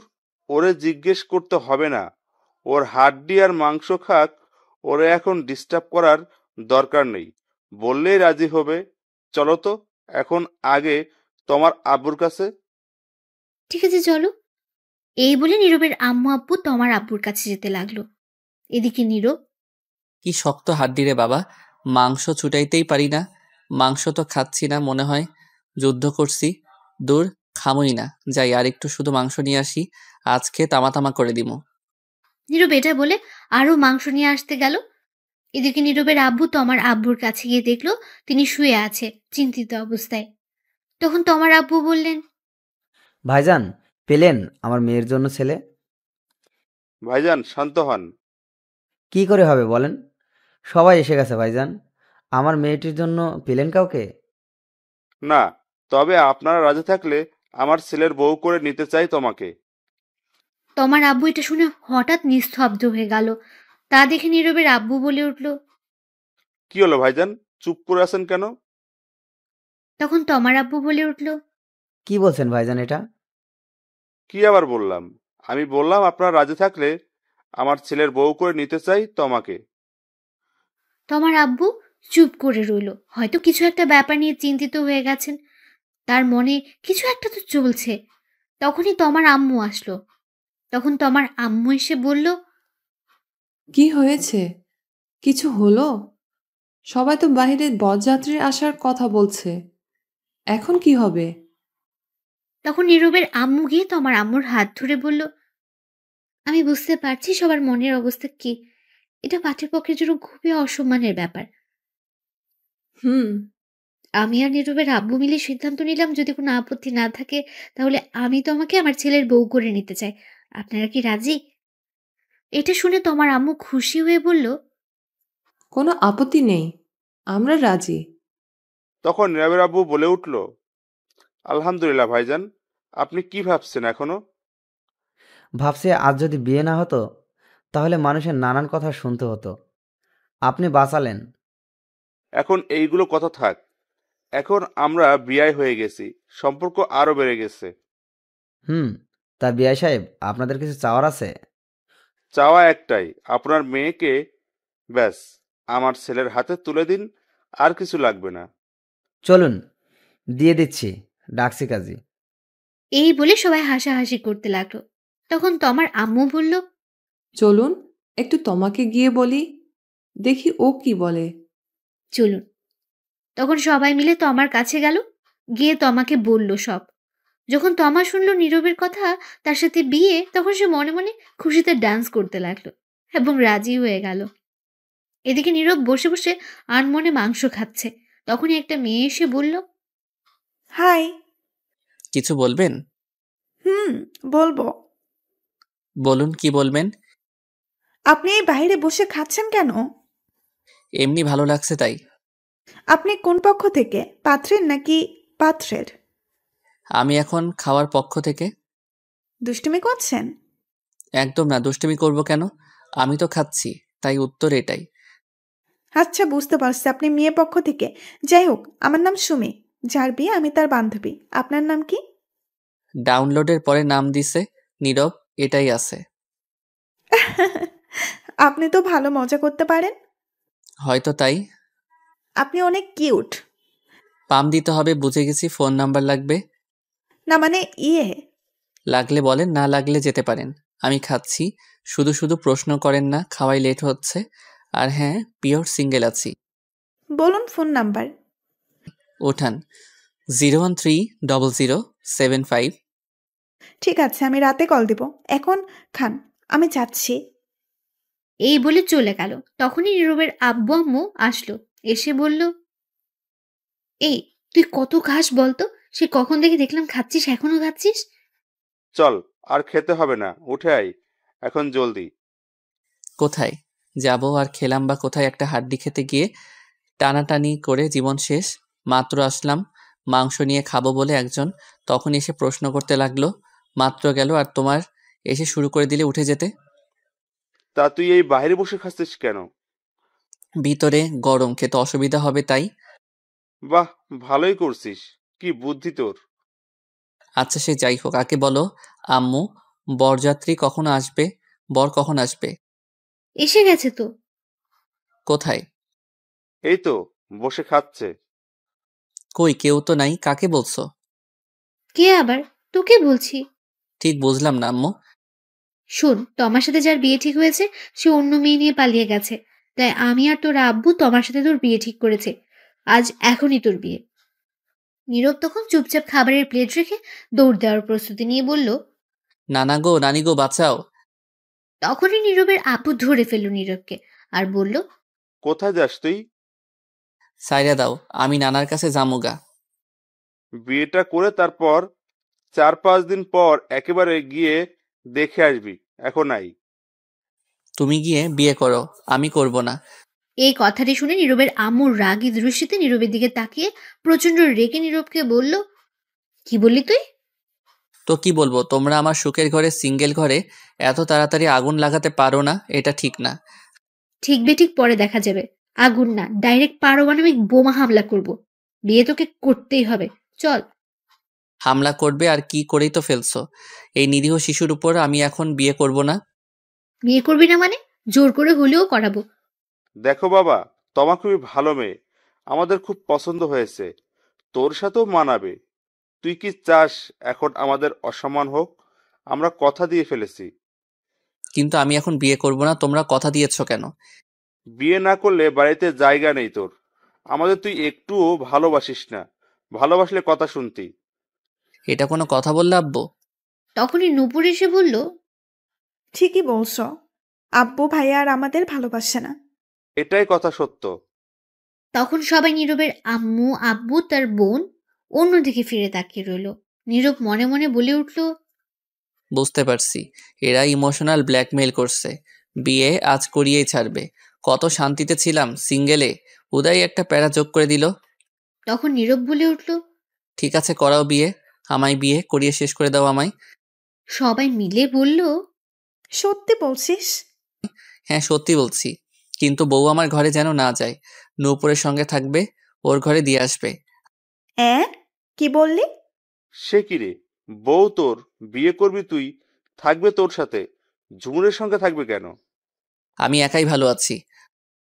ওরে জিজ্ঞেস করতে হবে না। ওর হাড্ডি আর মাংস খাক, ওরে এখন ডিস্টার্ব করার দরকার নেই। বললেই রাজি হবে। চলো তো এখন আগে তোমার আব্বুর কাছে। ঠিক আছে চলো। এই বলে নীরবের আম্মু আব্বু তোমার আব্বুর কাছে যেতে লাগলো। এদিকে নীরব, কি শক্ত হাড্ডি রে বাবা, মাংস ছুটাইতেই পারি না। মাংস তো খাচ্ছি না, মনে হয় যুদ্ধ করছি। দূর, খামই না, যাই আর একটু শুধু মাংস নিয়ে আসি, আজকে তামা তামা করে দিমু। নীরব এটা বলে আরো মাংস নিয়ে আসতে গেল। এদিকে নীরবের আব্বু তোমার আব্বুর কাছে গিয়ে দেখলো তিনি শুয়ে আছে চিন্তিত অবস্থায়। তখন তোমার আব্বু বললেন, ভাইজান, পেলেন আমার মেয়ের জন্য ছেলে? ভাইজান শান্ত হন। কি করে হবে বলেন? সবাই এসে গেছে ভাইজান। আমার মেয়েটির জন্য পেলেন কাউকে? না, তবে আপনারা রাজি থাকলে আমার ছেলের বউ করে নিতে চাই তোমাকে। তোমার আব্বু এটা শুনে হঠাৎ নিস্তব্ধ হয়ে গেল। তা দেখে নীরবের আব্বু বলে উঠল। কি হলো ভাইজান, চুপ করে আছেন কেন? তখন তোমার আব্বু বলে উঠল, কি বলছেন ভাইজান এটা? কি আবার বললাম? আমি বললাম আপনারা রাজি থাকলে আমার ছেলের বউ করে নিতে চাই তোমাকে। তোমার আব্বু চুপ করে রইল, হয়তো কিছু একটা ব্যাপার নিয়ে চিন্তিত হয়ে গেছেন, তার মনে কিছু একটা তো চলছে। তখনই তোমার আম্মু আসলো। তখন তোমার আম্মু এসে বলল, কি হয়েছে? কিছু হলো? সবাই তো বাইরে বরযাত্রীর আসার কথা বলছে। এখন কি হবে? তখন নীরবের আম্মু গিয়ে তোমার আম্মুর হাত ধরে বলল, আমি বুঝতে পারছি সবার মনের অবস্থা কি। এটা পাত্রপক্ষের জন্য খুবই অসম্মানের ব্যাপার। হুম। আমি আর নীরবের আব্বু মিলে সিদ্ধান্ত নিলাম, যদি কোনো আপত্তি না থাকে তাহলে আমি তোমাকে আমার ছেলের বউ করে নিতে চাই। আপনারা কি রাজি? এটা শুনে তোমার আম্মু খুশি হয়ে বলল, কোনো আপত্তি নেই, আমরা রাজি। তখন নীরবের আব্বু বলে উঠল, আলহামদুলিল্লাহ ভাইজান, আপনি কি ভাবছেন এখনো? ভাবছি আজ যদি বিয়ে না হতো তাহলে মানুষের নানান কথা শুনতে হতো। আপনি বাঁচালেন। এখন এইগুলো কথা থাক। এখন আমরা বিয়ে হয়ে গেছি, সম্পর্ক আরো বেড়ে গেছে। হুম, তা বিআই সাহেব, আপনাদের কিছু চাওয়ার আছে? চাওয়া একটাই, আপনার মেয়েকে ব্যাস আমার ছেলের হাতে তুলে দিন, আর কিছু লাগবে না। চলুন, দিয়ে দিচ্ছি। ডাকছি কাজী। এই বলে সবাই হাসাহাসি করতে লাগলো। তখন তমার আম্মু বলল, চলুন একটু তোমাকে গিয়ে বলি, দেখি ও কি বলে। চলুন। তখন সবাই মিলে তমার কাছে গেল, গিয়ে তমাকে বলল সব। যখন তমা শুনল নীরবের কথা, তার সাথে বিয়ে, তখন সে মনে মনে খুশিতে ডান্স করতে লাগলো এবং রাজি হয়ে গেল। এদিকে নীরব বসে বসে আনমনে মাংস খাচ্ছে। তখনই একটা মেয়ে এসে বলল, হাই। কিছু বলবেন? বলবো। বলুন, কি বলবেন? আপনি এই বাইরে বসে খাচ্ছেন কেন? এমনি ভালো লাগছে তাই। আপনি কোন পক্ষ থেকে, পাত্রের নাকি পাত্রের? আমি এখন খাওয়ার পক্ষ থেকে। দুষ্টুমি করছেন? একদম না, দুষ্টুমি করব কেন? আমি তো খাচ্ছি, তাই উত্তর এটাই। আচ্ছা, বুঝতে পারছি আপনি মেয়ে পক্ষ থেকে। যাই হোক, আমার নাম সুমি, যার বিয়ে আমি তার বান্ধবী। আপনার নাম কি? ডাউনলোডের পরে নাম দিছে নীরব, এটাই আছে। আপনি তো ভালো মজা করতে পারেন। হয়তো তাই। আপনি অনেক কিউট। পাম দিতে হবে, বুঝে গেছি। ফোন নাম্বার লাগবে? না মানে লাগলে বলেন, না লাগলে যেতে পারেন। আমি খাচ্ছি, শুধু শুধু প্রশ্ন করেন না, খাওয়াই লেট হচ্ছে। আর হ্যাঁ, পিওর সিঙ্গেল আছি। বলুন ফোন নাম্বার। ওঠান 0130075। ঠিক আছে, আমি রাতে কল দিব। এখন খান, আমি যাচ্ছি। এই বলে চলে গেল। তখনই নীরবের আব্বু আম্মু আসলো, এসে বলল, এই তুই কত খাস বলতো? সে কখন থেকে দেখলাম খাচ্ছিস, এখনো খাচ্ছিস? চল, আর খেতে হবে না, উঠে আয় এখন জলদি। কোথায় যাব আর খেলাম বা কোথায়? একটা হাড্ডি খেতে গিয়ে টানাটানি করে জীবন শেষ। মাত্র আসলাম মাংস নিয়ে খাবো বলে একজন, তখন এসে প্রশ্ন করতে লাগলো। মাত্র গেল আর তোমার এসে শুরু করে দিলে উঠে যেতে। তা তুই এই বাইরে বসে খাচ্ছিস কেন? ভিতরে গরম, খেতে অসুবিধা হবে তাই। বাহ, ভালোই করছিস, কি বুদ্ধি তোর। আচ্ছা সে যাই হোক, আগে বলো আম্মু, বরযাত্রী কখন আসবে? বর কখন আসবে? এসে গেছে তো। কোথায়? এই তো বসে খাচ্ছে। কই, কেউ তো নাই, কাকে বলছো? কে আবার? তোকে বলছি। ঠিক বুঝলাম না আম্মু। শোন, তোমার সাথে যার বিয়ে ঠিক হয়েছে সে অন্য মেয়ে নিয়ে পালিয়ে গেছে, তাই আমি আর তোর আব্বু তোমার সাথে তোর বিয়ে ঠিক করেছে। আজ এখনই তোর বিয়ে। নীরব তখন চুপচাপ খাবারের প্লেট রেখে দৌড় দেওয়ার প্রস্তুতি নিয়ে বলল। নানা গো, নানি গো, বাঁচাও। তখনই নীরবের আব্বু ধরে ফেলল নীরবকে আর বলল, কোথায় যাস তুই? সাইরা দাও, আমি নানার কাছে জামুগা। বিয়েটা করে তারপর 4-5 দিন পর একেবারে গিয়ে দেখে আসবি, এখন আই। তুমি গিয়ে বিয়ে করো, আমি করব না। এই কথাটি শুনে নীরবের আম্মুর রাগী দৃষ্টিতে নীরবের দিকে তাকিয়ে প্রচন্ড রেগে নীরবকে বলল, কি বললি তুই? তো কি বলবো, তোমরা আমার সুখের ঘরে, সিঙ্গেল ঘরে এত তাড়াতাড়ি আগুন লাগাতে পারো না, এটা ঠিক না। ঠিক বেঠিক পরে দেখা যাবে। আগুন না, ডাইরেক্ট পারমাণবিক বোমা হামলা করব। বিয়ে তোকে করতেই হবে, চল। হামলা করবে আর কি, করেই তো ফেলছো। এই নিরীহ শিশুর উপর আমি এখন বিয়ে করব না। বিয়ে করবি না মানে? জোর করে হলেও করাবো। দেখো বাবা, তোমা খুবই ভালো মেয়ে, আমাদের খুব পছন্দ হয়েছে, তোর সাথেও মানাবে। তুই কি চাস এখন আমাদের অসম্মান হোক? আমরা কথা দিয়ে ফেলেছি। কিন্তু আমি এখন বিয়ে করব না, তোমরা কথা দিয়েছো কেন? বিয়ে না করলে বাড়িতে জায়গা নেই তোর। আমাদের তুই একটুও ভালোবাসিস না, ভালোবাসলে কথা শুনতি। এটা কোনো কথা বললে আব্বু? তখনই নূপুর এসে বলল, ঠিকই বলছো, আব্বু ভাইয়া আর আমাদের ভালোবাসে না। এটাই কথা সত্য। তখন সবাই নীরবের আম্মু আব্বু তার বোন অন্যদিকে ফিরে তাকিয়ে রইল। নীরব মনে মনে বলে উঠল, বুঝতে পারছি, এরা ইমোশনাল ব্ল্যাকমেইল করছে। বিয়ে আজ করিয়েই ছাড়বে। কত শান্তিতে ছিলাম সিঙ্গেলে, উদয় একটা প্যারা যোগ করে দিল। তখন নীরব বলে উঠল, ঠিক আছে, করাও বিয়ে, আমায় বিয়ে করিয়ে শেষ করে দাও আমায়। সবাই মিলে বলল, সত্যি বলছিস? হ্যাঁ সত্যি বলছি, কিন্তু বউ আমার ঘরে যেন না যায়, নূপুরের সঙ্গে থাকবে, ওর ঘরে দিয়ে আসবে। কি বললি? সে কি রে, বউ তোর, বিয়ে করবি তুই, থাকবে তোর সাথে, ঝুমুরের সঙ্গে থাকবে কেন? আমি একাই ভালো আছি।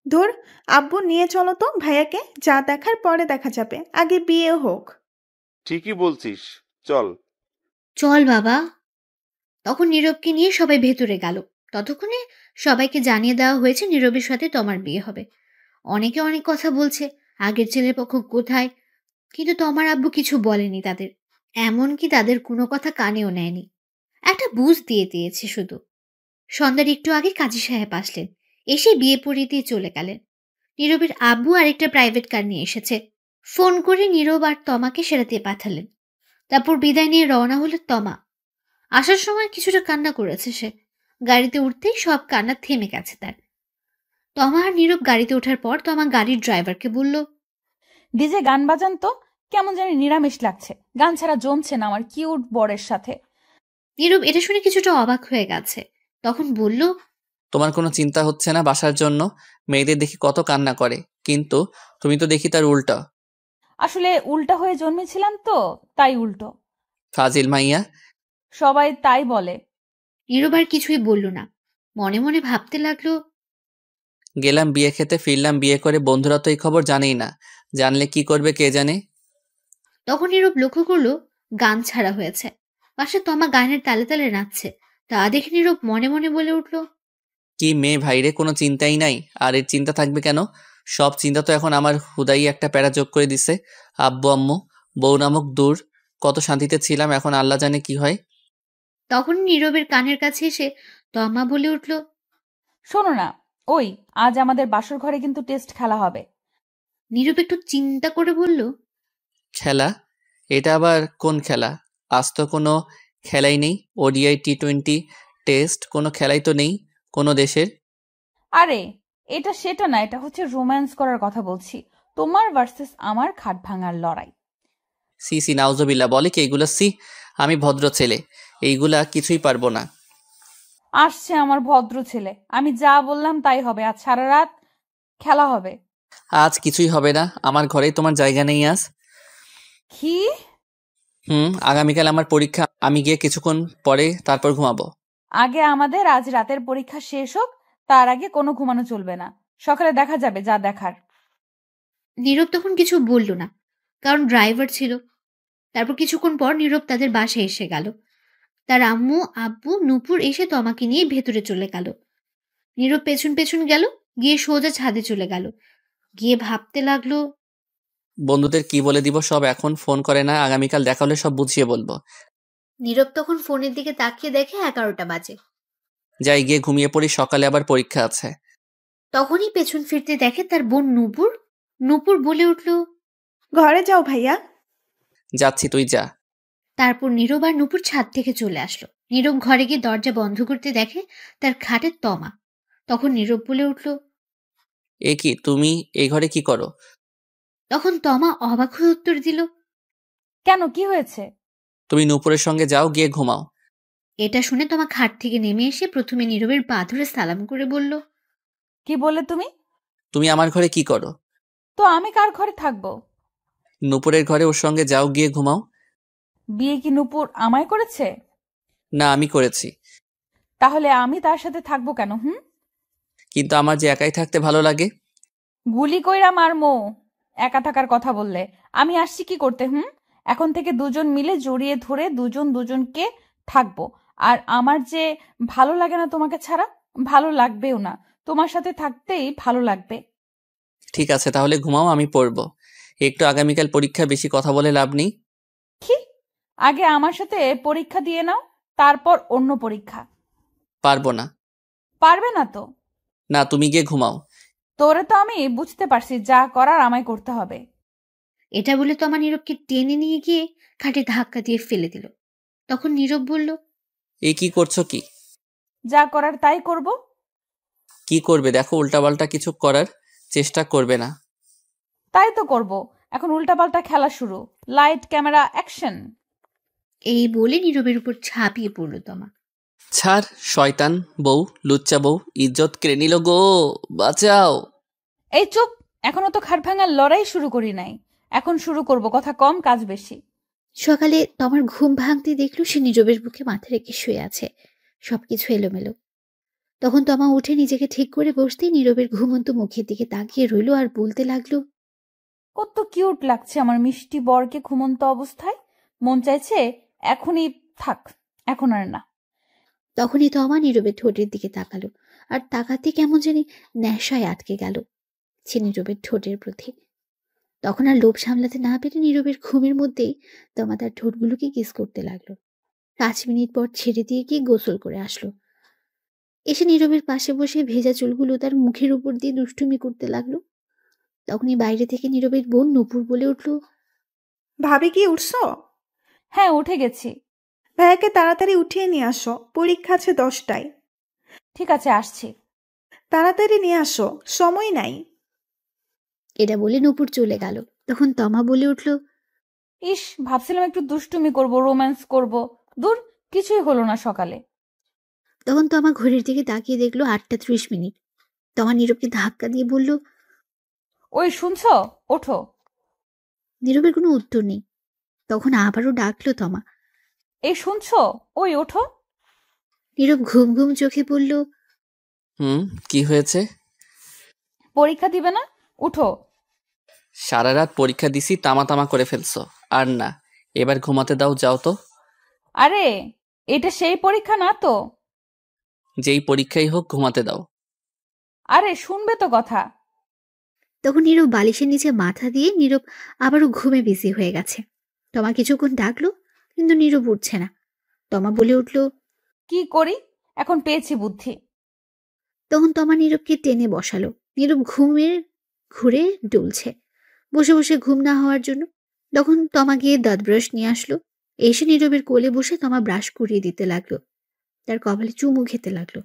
ধুর, আব্বু নিয়ে চলো তো ভাইয়াকে, যা দেখার পরে দেখা যাবে, আগে বিয়ে হোক। ঠিকই বলছিস, চল। চল বাবা। তখন নীরবকে নিয়ে সবাই ভেতরে গেল। ততক্ষণে সবাইকে জানিয়ে দেওয়া হয়েছে নীরবের সাথে তমার বিয়ে হবে। অনেকে অনেক কথা বলছে, আগের ছেলের পক্ষ কোথায়, কিন্তু তমার আব্বু কিছু বলেনি তাদের, এমনকি তাদের কোনো কথা কানেও নেয়নি। একটা বুঝ দিয়ে দিয়েছে শুধু। সন্ধ্যার একটু আগে কাজী সাহেব আসলেন, এসে বিয়ে পড়িয়ে দিয়ে চলে গেলেন। নীরবের আব্বু আরেকটা প্রাইভেট কার নিয়ে এসেছে, ফোন করে নীরব আর তমাকে সেটা দিয়ে পাঠালেন। তারপর বিদায় নিয়ে রওনা হলো তমা। আসার সময় কিছুটা কান্না করেছে সে, গাড়িতে উঠতেই সব কান্না থেমে গেছে তার। তমা আর নীরব গাড়িতে ওঠার পর তমা গাড়ির ড্রাইভারকে বলল, ডিজে গান বাজান তো, কেমন জানি নিরামিষ লাগছে, গান ছাড়া জমছে না আমার কিউট বরের সাথে। নীরব এটা শুনে কিছুটা অবাক হয়ে গেছে, তখন বলল, তোমার কোনো চিন্তা হচ্ছে না বাসার জন্য? মেয়েদের দেখি কত কান্না করে, কিন্তু তুমি তো দেখি তার উল্টা। আসলে উল্টা হয়ে জন্মেছিলাম তো, তাই উল্টো। ফাজিল মাইয়া। সবাই তাই বলে। নীরব আর কিছুই বলল না, মনে মনে ভাবতে লাগলো, গেলাম বিয়ে খেতে, ফিরলাম বিয়ে করে, বন্ধুরা তো এই খবর জানেই না, জানলে কি করবে কে জানে। তখন নীরব লক্ষ্য করলো গান ছাড়া হয়েছে, পাশে তমা গানের তালে তালে নাচছে। তা দেখে নীরব মনে মনে বলে উঠল, কি মেয়ে ভাইরে, কোনো চিন্তাই নাই। আর এর চিন্তা থাকবে কেন? সব চিন্তা তো এখন আমার হুদাই একটা প্যারা যোগ করে দিছে। আব্বু আম্মু, বউ নামক দূর, কত শান্তিতে ছিলাম, এখন আল্লাহ জানে কি হয়। তখন নীরবের কানের কাছে এসে তমা বলে উঠল, শোনো না, ওই আজ আমাদের বাসর ঘরে কিন্তু টেস্ট খেলা হবে। নীরব একটু চিন্তা করে বলল, খেলা? এটা আবার কোন খেলা? আজ তো কোনো খেলাই নেই, ওডিআই টি20 টেস্ট, কোনো খেলাই তো নেই কোনো দেশের। আরে এটা সেটা না, এটা হচ্ছে রোম্যান্স করার কথা বলছি, তোমার ভার্সেস আমার খাট ভাঙার লড়াই। সি সি নাউজবিল্লা, বলে কি এইগুলা? সি, আমি ভদ্র ছেলে, এইগুলা কিছুই পারবো না। আসছে আমার ভদ্র ছেলে, আমি যা বললাম তাই হবে, আজ সারা রাত খেলা হবে। আজ কিছুই হবে না, আমার ঘরেই তোমার জায়গা নেই আজ। কি? আগামীকাল আমার পরীক্ষা, আমি গিয়ে কিছুক্ষণ পরে তারপর ঘুমাবো। আগে আমাদের আজ রাতের পরীক্ষা শেষ হোক, তার আগে কোনো ঘুমানো চলবে না, সকালে দেখা যাবে যা দেখার। নীরব তখন কিছু বলল না, কারণ ড্রাইভার ছিল। তারপর কিছুক্ষণ পর নীরব তাদের বাসায় এসে গেল। তার আম্মু আব্বু নূপুর এসে তমাকে নিয়ে ভেতরে চলে গেল। নীরব পেছন পেছন গেল, গিয়ে সোজা ছাদে চলে গেল। গিয়ে ভাবতে লাগলো, বন্ধুদের কি বলে দিব সব, এখন ফোন করে না, আগামীকাল দেখা হলে সব বুঝিয়ে বলবো। নীরব তখন ফোনের দিকে তাকিয়ে দেখে 11টা বাজে। যাই গিয়ে ঘুমিয়ে পড়ি, সকালে আবার পরীক্ষা আছে। তখনই পেছন ফিরতে দেখে তার বোন নূপুর। নূপুর বলে উঠল, ঘরে যাও ভাইয়া। যাচ্ছি, তুই যা। তারপর নীরব আর নূপুর ছাদ থেকে চলে আসলো। নীরব ঘরে গিয়ে দরজা বন্ধ করতে দেখে তার খাটে তমা। তখন নীরব বলে উঠল, এ কি, তুমি এই ঘরে কি করো? তখন তমা অবাক হয়ে উত্তর দিল, কেন, কি হয়েছে? তুমি নূপুরের সঙ্গে যাও, গিয়ে ঘুমাও। এটা শুনে তমা খাট থেকে নেমে এসে প্রথমে নীরবের পা ধরে সালাম করে বলল, কি বললে তুমি? তুমি আমার ঘরে কি করো? তো আমি কার ঘরে থাকবো? নূপুরের ঘরে, ওর সঙ্গে যাও, গিয়ে ঘুমাও। বিয়ে কি নূপুর আমায় করেছে? না, আমি করেছি। তাহলে আমি তার সাথে থাকবো কেন? কিন্তু আমার যে একাই থাকতে ভালো লাগে। গুলি কইরা মারমো একা থাকার কথা বললে। আমি আসছি কি করতে? এখন থেকে দুজন মিলে জড়িয়ে ধরে দুজন দুজনকে থাকবো। আর আমার যে ভালো লাগে না তোমাকে ছাড়া, ভালো লাগবেও না, তোমার সাথে থাকতেই ভালো লাগবে। ঠিক আছে, তাহলে ঘুমাও, আমি পড়বো একটু। আগামীকাল পরীক্ষা, বেশি কথা বলে লাভ নেই। কি? আগে আমার সাথে পরীক্ষা দিয়ে নাও, তারপর অন্য পরীক্ষা। পারবো না। পারবে না তো? না, তুমি গিয়ে ঘুমাও। তোরে তো আমি বুঝতে পারছি, যা করার আমায় করতে হবে। এটা বলে তমা নীরবকে টেনে নিয়ে গিয়ে খাটে ধাক্কা দিয়ে ফেলে দিল। তখন নীরব বলল, এই কি করছো? কি যা করার তাই করব। কি করবে? দেখো, উল্টাপাল্টা কিছু করার চেষ্টা করবে না। তাই তো করব। এখন উল্টাপাল্টা খেলা শুরু। Light camera action. এই বলে নীরবের উপর ঝাঁপিয়ে পড়ল তমা। ছাড় শয়তান বউ, লুচ্চা বউ, ইজ্জত কেড়ে নিল গো, বাঁচাও। এই চুপ, এখনো তো খাট ভাঙার লড়াই শুরু করি নাই। এখন শুরু করব, কথা কম কাজ বেশি। সকালে তমার ঘুম ভাঙতে দেখলো সে নীরবের বুকে মাথা রেখে শুয়ে আছে, সবকিছু এলোমেলো। তখন তমা উঠে নিজেকে ঠিক করে বসতেই নীরবের ঘুমন্ত মুখের দিকে তাকিয়ে রইল আর বলতে লাগলো, কত কিউট লাগছে আমার মিষ্টি বরকে ঘুমন্ত অবস্থায়। মন চাইছে এখনই থাক, এখন আর না। তখনই তমা নীরবের ঠোঁটের দিকে তাকালো, আর তাকাতে কেমন জানি নেশায় আটকে গেল সে নীরবের ঠোঁটের প্রতি। তখন আর লোভ সামলাতে না পেরে নীরবের ঘুমের মধ্যেই তমা তার ঠোঁটগুলোকে কিস করতে লাগলো। 5 মিনিট পর ছেড়ে দিয়ে গিয়ে গোসল করে আসলো। এসে নীরবের পাশে বসে ভেজা চুলগুলো তার মুখের উপর দিয়ে দুষ্টুমি করতে লাগলো। তখনই বাইরে থেকে নীরবের বোন নূপুর বলে উঠল, ভাবি কি উঠছো? হ্যাঁ, উঠে গেছি। ভাইয়াকে তাড়াতাড়ি উঠিয়ে নিয়ে আসো, পরীক্ষা আছে 10টায়। ঠিক আছে, আসছি। তাড়াতাড়ি নিয়ে আসো, সময় নাই। এটা বলে নূপুর চলে গেল। তখন তমা বলে উঠল, ইস, ভাবছিলাম একটু দুষ্টুমি করব, রোম্যান্স করব। দূর, কিছুই হলো না সকালে। তখন তমা ঘড়ির দিকে তাকিয়ে দেখলো 8টা 30 মিনিট। তমা নীরবকে ধাক্কা দিয়ে বলল, ওই শুনছ, ওঠো। নীরবের কোনো উত্তর নেই। তখন আবারও ডাকলো তমা। এই শুনছ, ওই ওঠো। নীরব ঘুম ঘুম চোখে বলল, কি হয়েছে? পরীক্ষা দিবে না? উঠো। সারা রাত পরীক্ষা দিছি, তামা তামা করে ফেলছো। আর না, এবার ঘুমাতে দাও, যাও তো। আরে, এটা সেই পরীক্ষা না তো। যেই পরীক্ষাই হোক, ঘুমাতে দাও। আরে শুনবে তো কথা। তখন নীরব বালিশের নিচে মাথা দিয়ে নীরব আবারও ঘুমে বিজি হয়ে গেছে। তমা কিছুক্ষণ ডাকলো, কিন্তু নীরব উঠছে না। তমা বলে উঠল, কি করি, এখন পেয়েছি বুদ্ধি। তখন তমা নীরবকে টেনে বসালো। নীরব ঘুমের ঘুরে ডুলছে বসে বসে ঘুম না হওয়ার জন্য। তখন তমা গিয়ে দাঁত ব্রাশ নিয়ে আসলো। এসে নীরবের কোলে বসে তমা ব্রাশ করিয়ে দিতে লাগলো, তার কপালে চুমু খেতে লাগলো।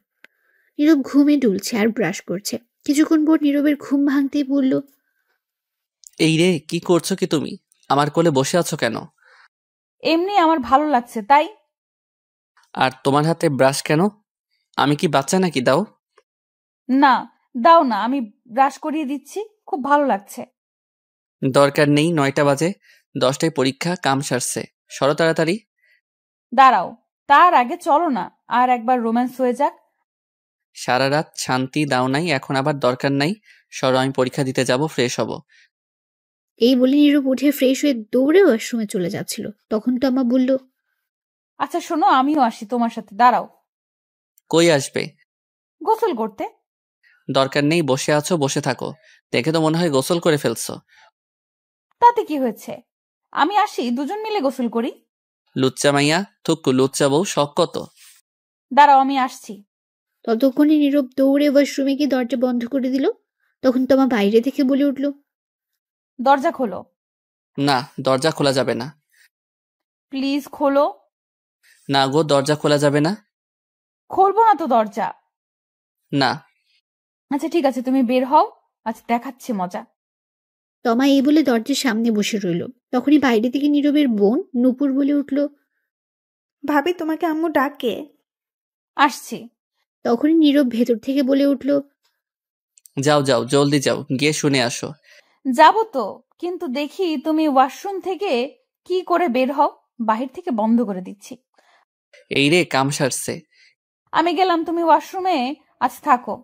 নীরব ঘুমে ডুলছে আর ব্রাশ করছে। কিছুক্ষণ পর নীরবের ঘুম ভাঙতেই বলল, এই রে, কি করছো কি তুমি? আমার কোলে বসে আছো কেন? এমনি আমার ভালো লাগছে তাই। আর তোমার হাতে ব্রাশ কেন? আমি কি বাচ্চা নাকি? দাও। না, দাও না, আমি ব্রাশ করিয়ে দিচ্ছি, খুব ভালো লাগছে। দরকার নেই, 9টা বাজে, 10টায় পরীক্ষা, কাম সারছে, সরো তাড়াতাড়ি। দাঁড়াও, তার আগে চলো না, আর একবার রোম্যান্স হয়ে যাক। সারা রাত শান্তি দাও নাই, এখন আবার দরকার নাই। সরো, আমি পরীক্ষা দিতে যাব, ফ্রেশ হব। এই বলে নীরব উঠে ফ্রেশ হয়ে দৌড়ে ওয়াশরুমে চলে যাচ্ছিল। তখন তমা বলল, আচ্ছা শোনো, আমিও আসি তোমার সাথে। দাঁড়াও। কই আসবে? গোসল করতে। দরকার নেই, বসে আছো, বসে থাকো। দেখে তো মনে হয় গোসল করে ফেলছো। তাতে কি হয়েছে, আমি আসি, দুজন মিলে গোসল করি। লুচ্চা মাইয়া, থুক্কু, লুচ্চা বউ, শখ কত। দাঁড়াও, আমি আসছি। ততক্ষণে নীরব দৌড়ে ওয়াশরুমে গিয়ে দরজা বন্ধ করে দিল। তখন তমা বাইরে থেকে বলে উঠল, দরজা খোলো। না, দরজা খোলা যাবে না। প্লিজ খোলো। না গো, দরজা খোলা যাবে না। খুলবো না তো দরজা। না। আচ্ছা ঠিক আছে, তুমি বের হও, আচ্ছা দেখাচ্ছি মজা। তমা এই বলে দরজার সামনে বসে রইল। তখনই বাইরে থেকে নীরবের বোন নূপুর বলে উঠল, ভাবি তোমাকে আম্মু ডাকে। আসছি। তখনই নীরব ভেতর থেকে বলে উঠল, যাও যাও, জলদি যাও, গিয়ে শুনে আসো। যাবো তো, কিন্তু দেখি তুমি ওয়াশরুম থেকে কি করে বের হও, বাহির থেকে বন্ধ করে দিচ্ছি। এই রে, কাম সারছে। আমি গেলাম, তুমি ওয়াশরুমে আজ থাকো।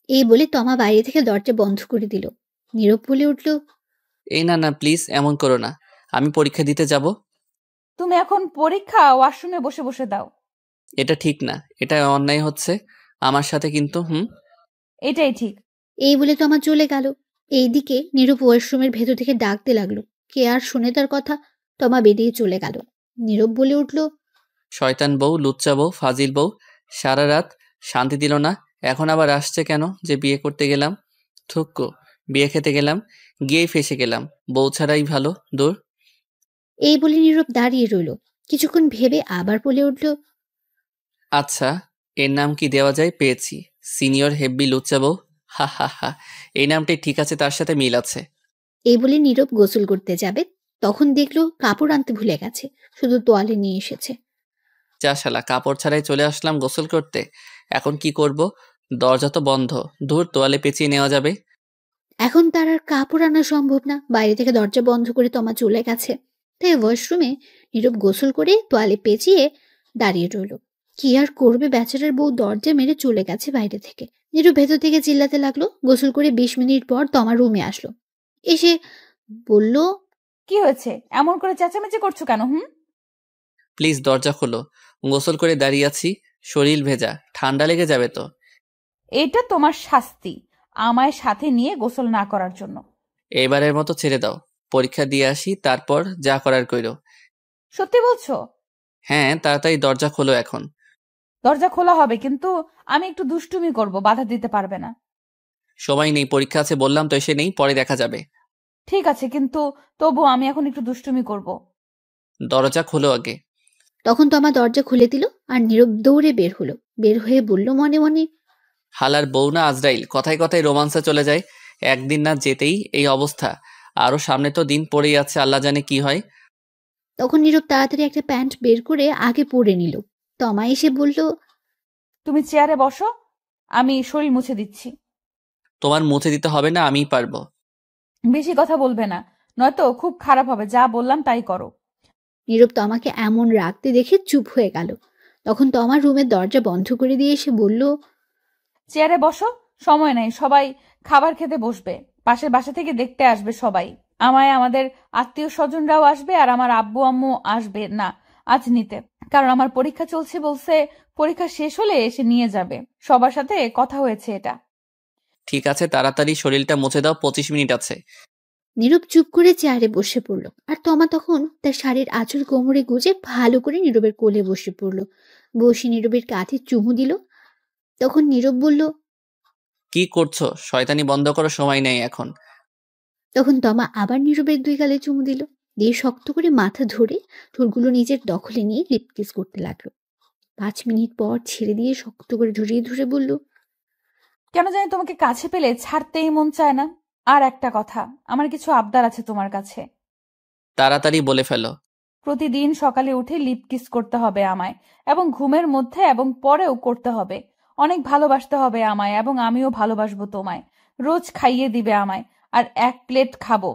এই বলে তমা বাইরে থেকে দরজা বন্ধ করে দিল। নীরব বলে উঠল, এই না না, প্লিজ এমন করো না, আমি পরীক্ষা দিতে যাব। তুমি এখন পরীক্ষা ওয়াশরুমে বসে বসে দাও। এটা ঠিক না, এটা অন্যায় হচ্ছে আমার সাথে কিন্তু। এটাই ঠিক। এই বলে তমা চলে গেল। এইদিকে নীরব ওয়াশরুমের ভেতর থেকে ডাকতে লাগলো। কে আর শুনে তার কথা। তমা বেরিয়ে চলে গেল। নীরব বলে উঠল, শয়তান বউ, লুচ্চা বউ, ফাজিল বউ, সারা রাত শান্তি দিল না, এখন আবার আসছে কেন যে বিয়ে করতে গেলাম। থুক্কু, বিয়ে খেতে গেলাম, গিয়েই ফেসে গেলাম, বউ ছাড়াই ভালো, দূর। এই বলে নীরব দাঁড়িয়ে রইল। কিছুক্ষণ ভেবে আবার বলে উঠল, আচ্ছা, এর নাম কি দেওয়া যায়? পেয়েছি, সিনিয়র হেব্বি লুচ্চা বউ। হা হা হা, এই নামটাই ঠিক আছে, তার সাথে মিল আছে। এই বলে নীরব গোসল করতে যাবে। তখন দেখলো কাপড় আনতে ভুলে গেছে, শুধু তোয়ালে নিয়ে এসেছে। যা শালা, কাপড় ছাড়াই চলে আসলাম গোসল করতে। এখন কি করব? দরজা তো বন্ধ। ধুর, তোয়ালে পেঁচিয়ে নেওয়া যাবে। এখন তার আর কাপড় আনা সম্ভব না, বাইরে থেকে দরজা বন্ধ করে তমা চলে গেছে। তাই ওয়াশরুমে নীরব গোসল করে তোয়ালে পেঁচিয়ে দাঁড়িয়ে রইল। কি আর করবে, বেচারার বউ দরজা মেরে চলে গেছে বাইরে থেকে। নীরব ভেতর থেকে চিল্লাতে লাগলো। গোসল করে 20 মিনিট পর তমা রুমে আসলো, এসে বলল, কি হয়েছে? এমন করে চেঁচামেচি করছো কেন? প্লিজ দরজা খোলো। গোসল করে দাঁড়িয়ে আছি, শরীর ভেজা, ঠান্ডা লেগে যাবে তো। এটা তোমার শাস্তি, আমায় সাথে নিয়ে গোসল না করার জন্য। এবারের মতো ছেড়ে দাও, পরীক্ষা দিয়ে আসি, তারপর যা করার কইরো। সত্যি বলছো? হ্যাঁ, তাড়াতাড়ি দরজা খোলো এখন। দরজা খোলা হবে, কিন্তু আমি একটু দুষ্টুমি করব, বাধা দিতে পারবে না? সময় নেই, পরীক্ষা আছে বললাম তো, এসে নেই, পরে দেখা যাবে। ঠিক আছে, কিন্তু তবু আমি এখন একটু দুষ্টুমি করব। দরজা খোলো আগে। তখন তমা দরজা খুলে দিল আর নীরব দৌড়ে বের হলো। বের হয়ে বলল মনে মনে, হালার বউ না আজরাইল, কথায় কথায় রোমান্সে চলে যায়। একদিন না যেতেই এই অবস্থা। আরো সামনে তো দিন পড়েই আছে, আল্লাহ জানে কি হয়। তখন নীরব তাড়াতাড়ি একটা প্যান্ট বের করে আগে পরে নিল। তমা এসে বলল, তুমি চেয়ারে বসো, আমি শরীর মুছে দিচ্ছি। তোমার মুছে দিতে হবে না, আমিই পারবো। বেশি কথা বলবে না, নয়তো খুব খারাপ হবে। যা বললাম তাই করো। নীরব তমাকে এমন রাখতে দেখে চুপ হয়ে গেল। তখন তমা রুমের দরজা বন্ধ করে দিয়ে এসে বলল, চেয়ারে বসো, সময় নাই, সবাই খাবার খেতে বসবে। পাশের বাসা থেকে দেখতে আসবে সবাই আমায়, আমাদের আত্মীয় স্বজনরাও আসবে, আর আমার আব্বু আম্মু আসবে না আজ নিতে, কারণ আমার পরীক্ষা চলছে বলছে। পরীক্ষা শেষ হলে এসে নিয়ে যাবে। সবার সাথে কথা হয়েছে এটা। ঠিক আছে, তাড়াতাড়ি শরীরটা মুছে দাও, 25 মিনিট আছে। নীরব চুপ করে চেয়ারে বসে পড়ল। আর তমা তখন তার শাড়ির আঁচল কোমরে গুজে ভালো করে নীরবের কোলে বসে পড়ল। বসে নীরবের কাঁধে চুমু দিল। তখন নীরব বলল, কি করছো? শয়তানি বন্ধ করো, সময় নেই এখন। তখন তমা আবার নীরবের 2 গালে চুমু দিল, দিয়ে শক্ত করে মাথা ধরে ঠোঁটগুলো নিজের দখলে নিয়ে লিপ কিস করতে লাগলো। 5 মিনিট পর ছেড়ে দিয়ে শক্ত করে জড়িয়ে ধরে বলল, কেন জানি তোমাকে কাছে পেলে ছাড়তেই মন চায় না। আর একটা কথা, আমার কিছু আবদার আছে তোমার কাছে। তাড়াতাড়ি বলে ফেলো। প্রতিদিন সকালে উঠে লিপ কিস করতে হবে আমায়, এবং ঘুমের মধ্যে এবং পরেও করতে হবে। অনেক ভালোবাসতে হবে আমায়, এবং আমিও ভালোবাসবো তোমায়। রোজ খাইয়ে দিবে আমায়, আর 1 প্লেট খাবো,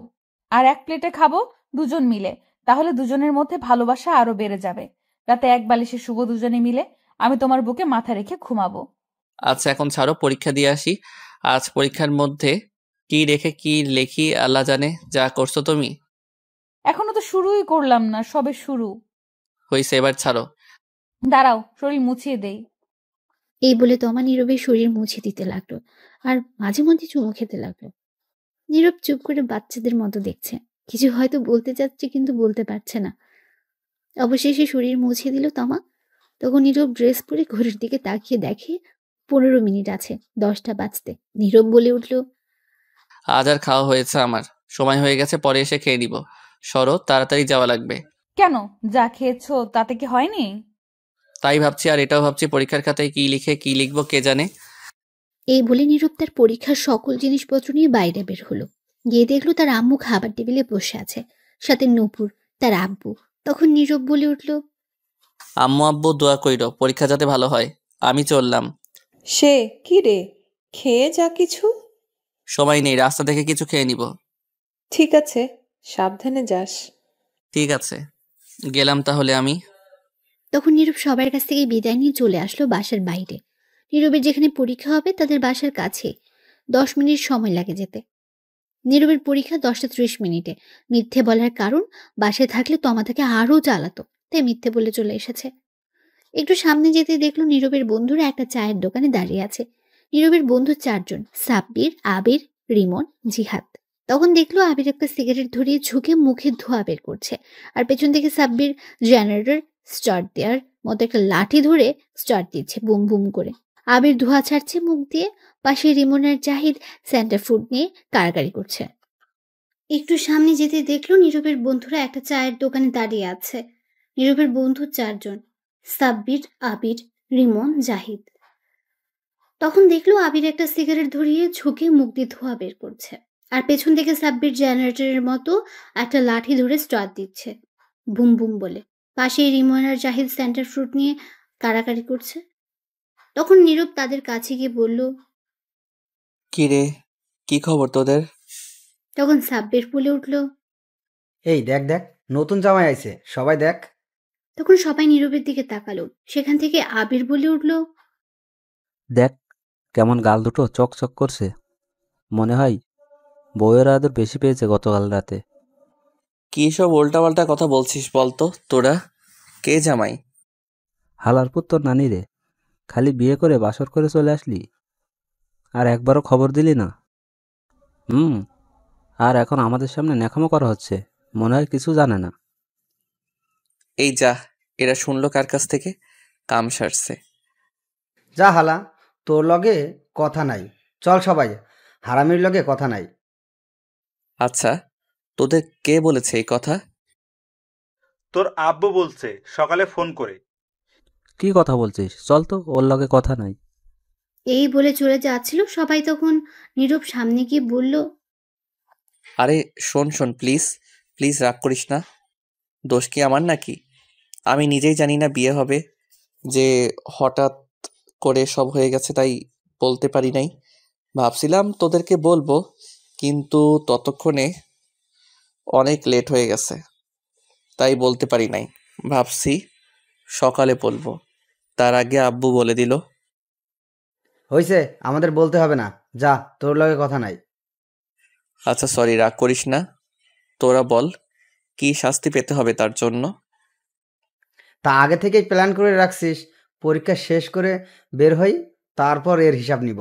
আর 1 প্লেটে খাবো দুজন মিলে। তাহলে দুজনের মধ্যে ভালোবাসা আরো বেড়ে যাবে। রাতে 1 বালিশে শুবো দুজনে মিলে। আমি তোমার বুকে মাথা রেখে ঘুমাবো। আচ্ছা এখন ছাড়ো, পরীক্ষা দিয়ে আসি। আজ পরীক্ষার মধ্যে কি রেখে কি লেখি আল্লাহ জানে। যা করছো তুমি। এখনো তো শুরুই করলাম না, সবে শুরু। হইছে, এবার ছাড়ো। দাঁড়াও, শরীর মুছিয়ে দেই। এই বলে তমা নীরবের শরীর মুছে দিতে লাগলো আর মাঝে মধ্যে চুমু খেতে লাগলো। নীরব চুপ করে বাচ্চাদের মতো দেখছে, কিছু হয়তো বলতে চাচ্ছে কিন্তু বলতে পারছে না। অবশেষে শরীর মুছে দিল তমা। তখন নীরব ড্রেস পরে ঘড়ির দিকে তাকিয়ে দেখে 15 মিনিট আছে 10টা বাজতে। নীরব বলে উঠল, আজ আর খাওয়া হয়েছে আমার, সময় হয়ে গেছে, পরে এসে খেয়ে নিব। সরো, তাড়াতাড়ি যাওয়া লাগবে। কেন? যা খেয়েছো তাতে কি হয়নি? তাই ভাবছি, আর এটাও ভাবছি পরীক্ষার খাতায় কি লিখে কি লিখবো কে জানে। এই বলে নীরব তার পরীক্ষার সকল জিনিসপত্র নিয়ে বাইরে বের হলো। গিয়ে দেখলো তার আম্মু খাবার টেবিলে বসে আছে, সাথে নূপুর তার আব্বু। তখন নীরব বলে উঠল, আম্মু আব্বু দোয়া কইরো, পরীক্ষা যাতে ভালো হয়। আমি চললাম। সে কি রে, খেয়ে যা কিছু। সময় নেই, রাস্তা থেকে কিছু খেয়ে নিব। ঠিক আছে, সাবধানে যাস। ঠিক আছে, গেলাম তাহলে আমি। তখন নীরব সবার কাছ থেকে বিদায় নিয়ে চলে আসলো বাসার বাইরে। নীরবের যেখানে পরীক্ষা হবে তাদের বাসার কাছে 10 মিনিট সময় লাগে যেতে। নীরবের পরীক্ষা 10:30 মিনিটে। মিথ্যে বলার কারণ, বাসায় থাকলে তমা তাকে আরো জ্বালাতো, তাই মিথ্যে বলে চলে এসেছে। একটু সামনে যেতে দেখলো নীরবের বন্ধুরা একটা চায়ের দোকানে দাঁড়িয়ে আছে। নীরবের বন্ধু 4 জন, সাব্বির, আবির, রিমন, জিহাদ। তখন দেখলো আবির একটা সিগারেট ধরিয়ে ঝুঁকে মুখে ধোঁয়া বের করছে, আর পেছন থেকে সাব্বির জেনারেটর স্টার্ট দেওয়ার মতো একটা লাঠি ধরে স্টার্ট দিচ্ছে বুম বুম করে। আবির ধোঁয়া ছাড়ছে মুখ দিয়ে, পাশে রিমন আর জাহিদ সেন্টার ফুড নিয়ে কাড়াকাড়ি করছে। একটু সামনে যেতে দেখলো নীরবের বন্ধুরা একটা চায়ের দোকানে দাঁড়িয়ে আছে। নীরবের বন্ধু 4 জন, সাব্বির, আবির, রিমন, জাহিদ। তখন দেখলো আবির একটা সিগারেট ধরিয়ে ঝুঁকে মুখ দিয়ে ধোঁয়া বের করছে। আর পেছন থেকে সাব্বির জেনারেটরের মতো একটা লাঠি ধরে স্টার্ট দিচ্ছে, বুম বুম বলে। পাশেই রিমন আর জাহিদ সেন্টার ফ্রুট নিয়ে কাড়াকাড়ি করছে। তখন নীরব তাদের কাছে গিয়ে বলল, কি রে, কি খবর তোদের? তখন সাব্বির বলে উঠল। এই দেখ দেখ, নতুন জামাই আইছে, সবাই দেখ। তখন সবাই নীরবের দিকে তাকালো। সেখান থেকে আবির বলে উঠল, দেখ কেমন গাল দুটো চকচক করছে, মনে হয় বউয়ের আদর বেশি পেয়েছে গতকাল রাতে। কি সব উল্টাপাল্টা কথা বলছিস বলতো তোরা? কে জামাই? হালারপুর তোর নানি রে, খালি বিয়ে করে বাসর করে চলে আসলি, আর একবারও খবর দিলি না। আর এখন আমাদের সামনে ন্যাকামো করা হচ্ছে, মনে হয় কিছু জানে না। এই যা, এরা শুনলো কার কাছ থেকে? কাম সারছে। যা হালা, তোর লগে কথা নাই, চল সবাই, হারামির লগে কথা নাই। আচ্ছা, তোদের কে বলেছে এই কথা? তোর আব্বু বলছে সকালে ফোন করে। কি কথা বলছিস? চল তো, ওর লগে কথা নাই। এই বলে চলে যাচ্ছিল। সবাই তখন নীরব সামনে গিয়ে বলল, আরে শোন শোন, প্লিজ প্লিজ রাগ করিস না। দোষ কি আমার নাকি? আমি নিজেই জানি না বিয়ে হবে, যে হঠাৎ করে সব হয়ে গেছে তাই বলতে পারি নাই। ভাবছিলাম তোদেরকে বলবো, কিন্তু ততক্ষণে অনেক লেট হয়ে গেছে, তাই বলতে পারি নাই। ভাবছি সকালে বলবো, তার আগে আব্বু বলে দিল। হইছে, আমাদের বলতে হবে না, যা, তোর লগে কথা নাই। আচ্ছা সরি, রাগ করিস না। তোরা বল, কি শাস্তি পেতে হবে তার জন্য? তা আগে থেকেই প্ল্যান করে রাখছিস, পরীক্ষা শেষ করে বের হই, তারপর এর হিসাব নিব।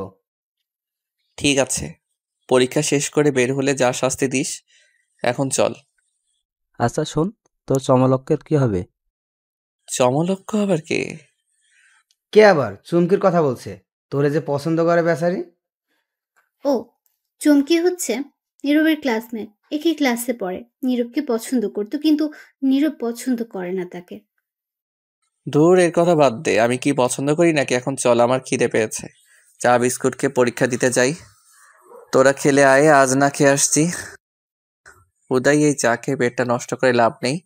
ঠিক আছে, পরীক্ষা শেষ করে বের হলে যা শাস্তি দিস। এখন চল। আচ্ছা শোন, তোর চমলক্কের কি হবে? চমলক্ষ আবার কে? কে আবার? চুমকির কথা বলছে, তোরে যে পছন্দ করে বেচারি। ও, চমকি হচ্ছে নীরবের ক্লাসমেট, একই ক্লাসে পড়ে। নীরবকে পছন্দ করতো, কিন্তু নীরব পছন্দ করে না তাকে। দূর, এর কথা বাদ দে। আমি কি পছন্দ করি নাকি? এখন চল, আমার খিদে পেয়েছে। চা বিস্কুট খেয়ে পরীক্ষা দিতে যাই। তোরা খেলে আয়, আজ না খেয়ে আসছি। উদয়, এই চা খেয়ে পেটটা নষ্ট করে লাভ নেই।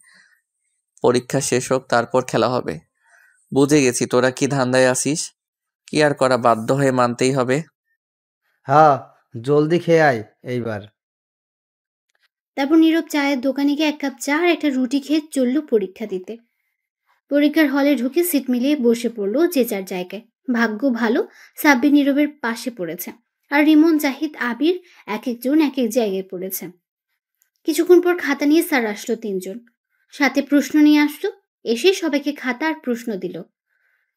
পরীক্ষা শেষ হোক, তারপর খেলা হবে। বুঝে গেছি তোরা কি ধান্দায় আসিস। কি আর করা, বাধ্য হয়ে মানতেই হবে। হ্যাঁ, জলদি খেয়ে আয় এইবার। তারপর নীরব চায়ের দোকানে গিয়ে 1 কাপ চা আর একটা রুটি খেয়ে চলল পরীক্ষা দিতে। পরীক্ষার হলে ঢুকে সিট মিলিয়ে বসে পড়লো যে যার জায়গায়। ভাগ্য ভালো, সাব্বির নীরবের পাশে পড়েছে, আর রিমন, জাহিদ, আবির এক একজন এক এক জায়গায় পড়েছে। কিছুক্ষণ পর খাতা নিয়ে স্যার আসলো 3 জন, সাথে প্রশ্ন নিয়ে আসলো। এসে সবাইকে খাতা আর প্রশ্ন দিল।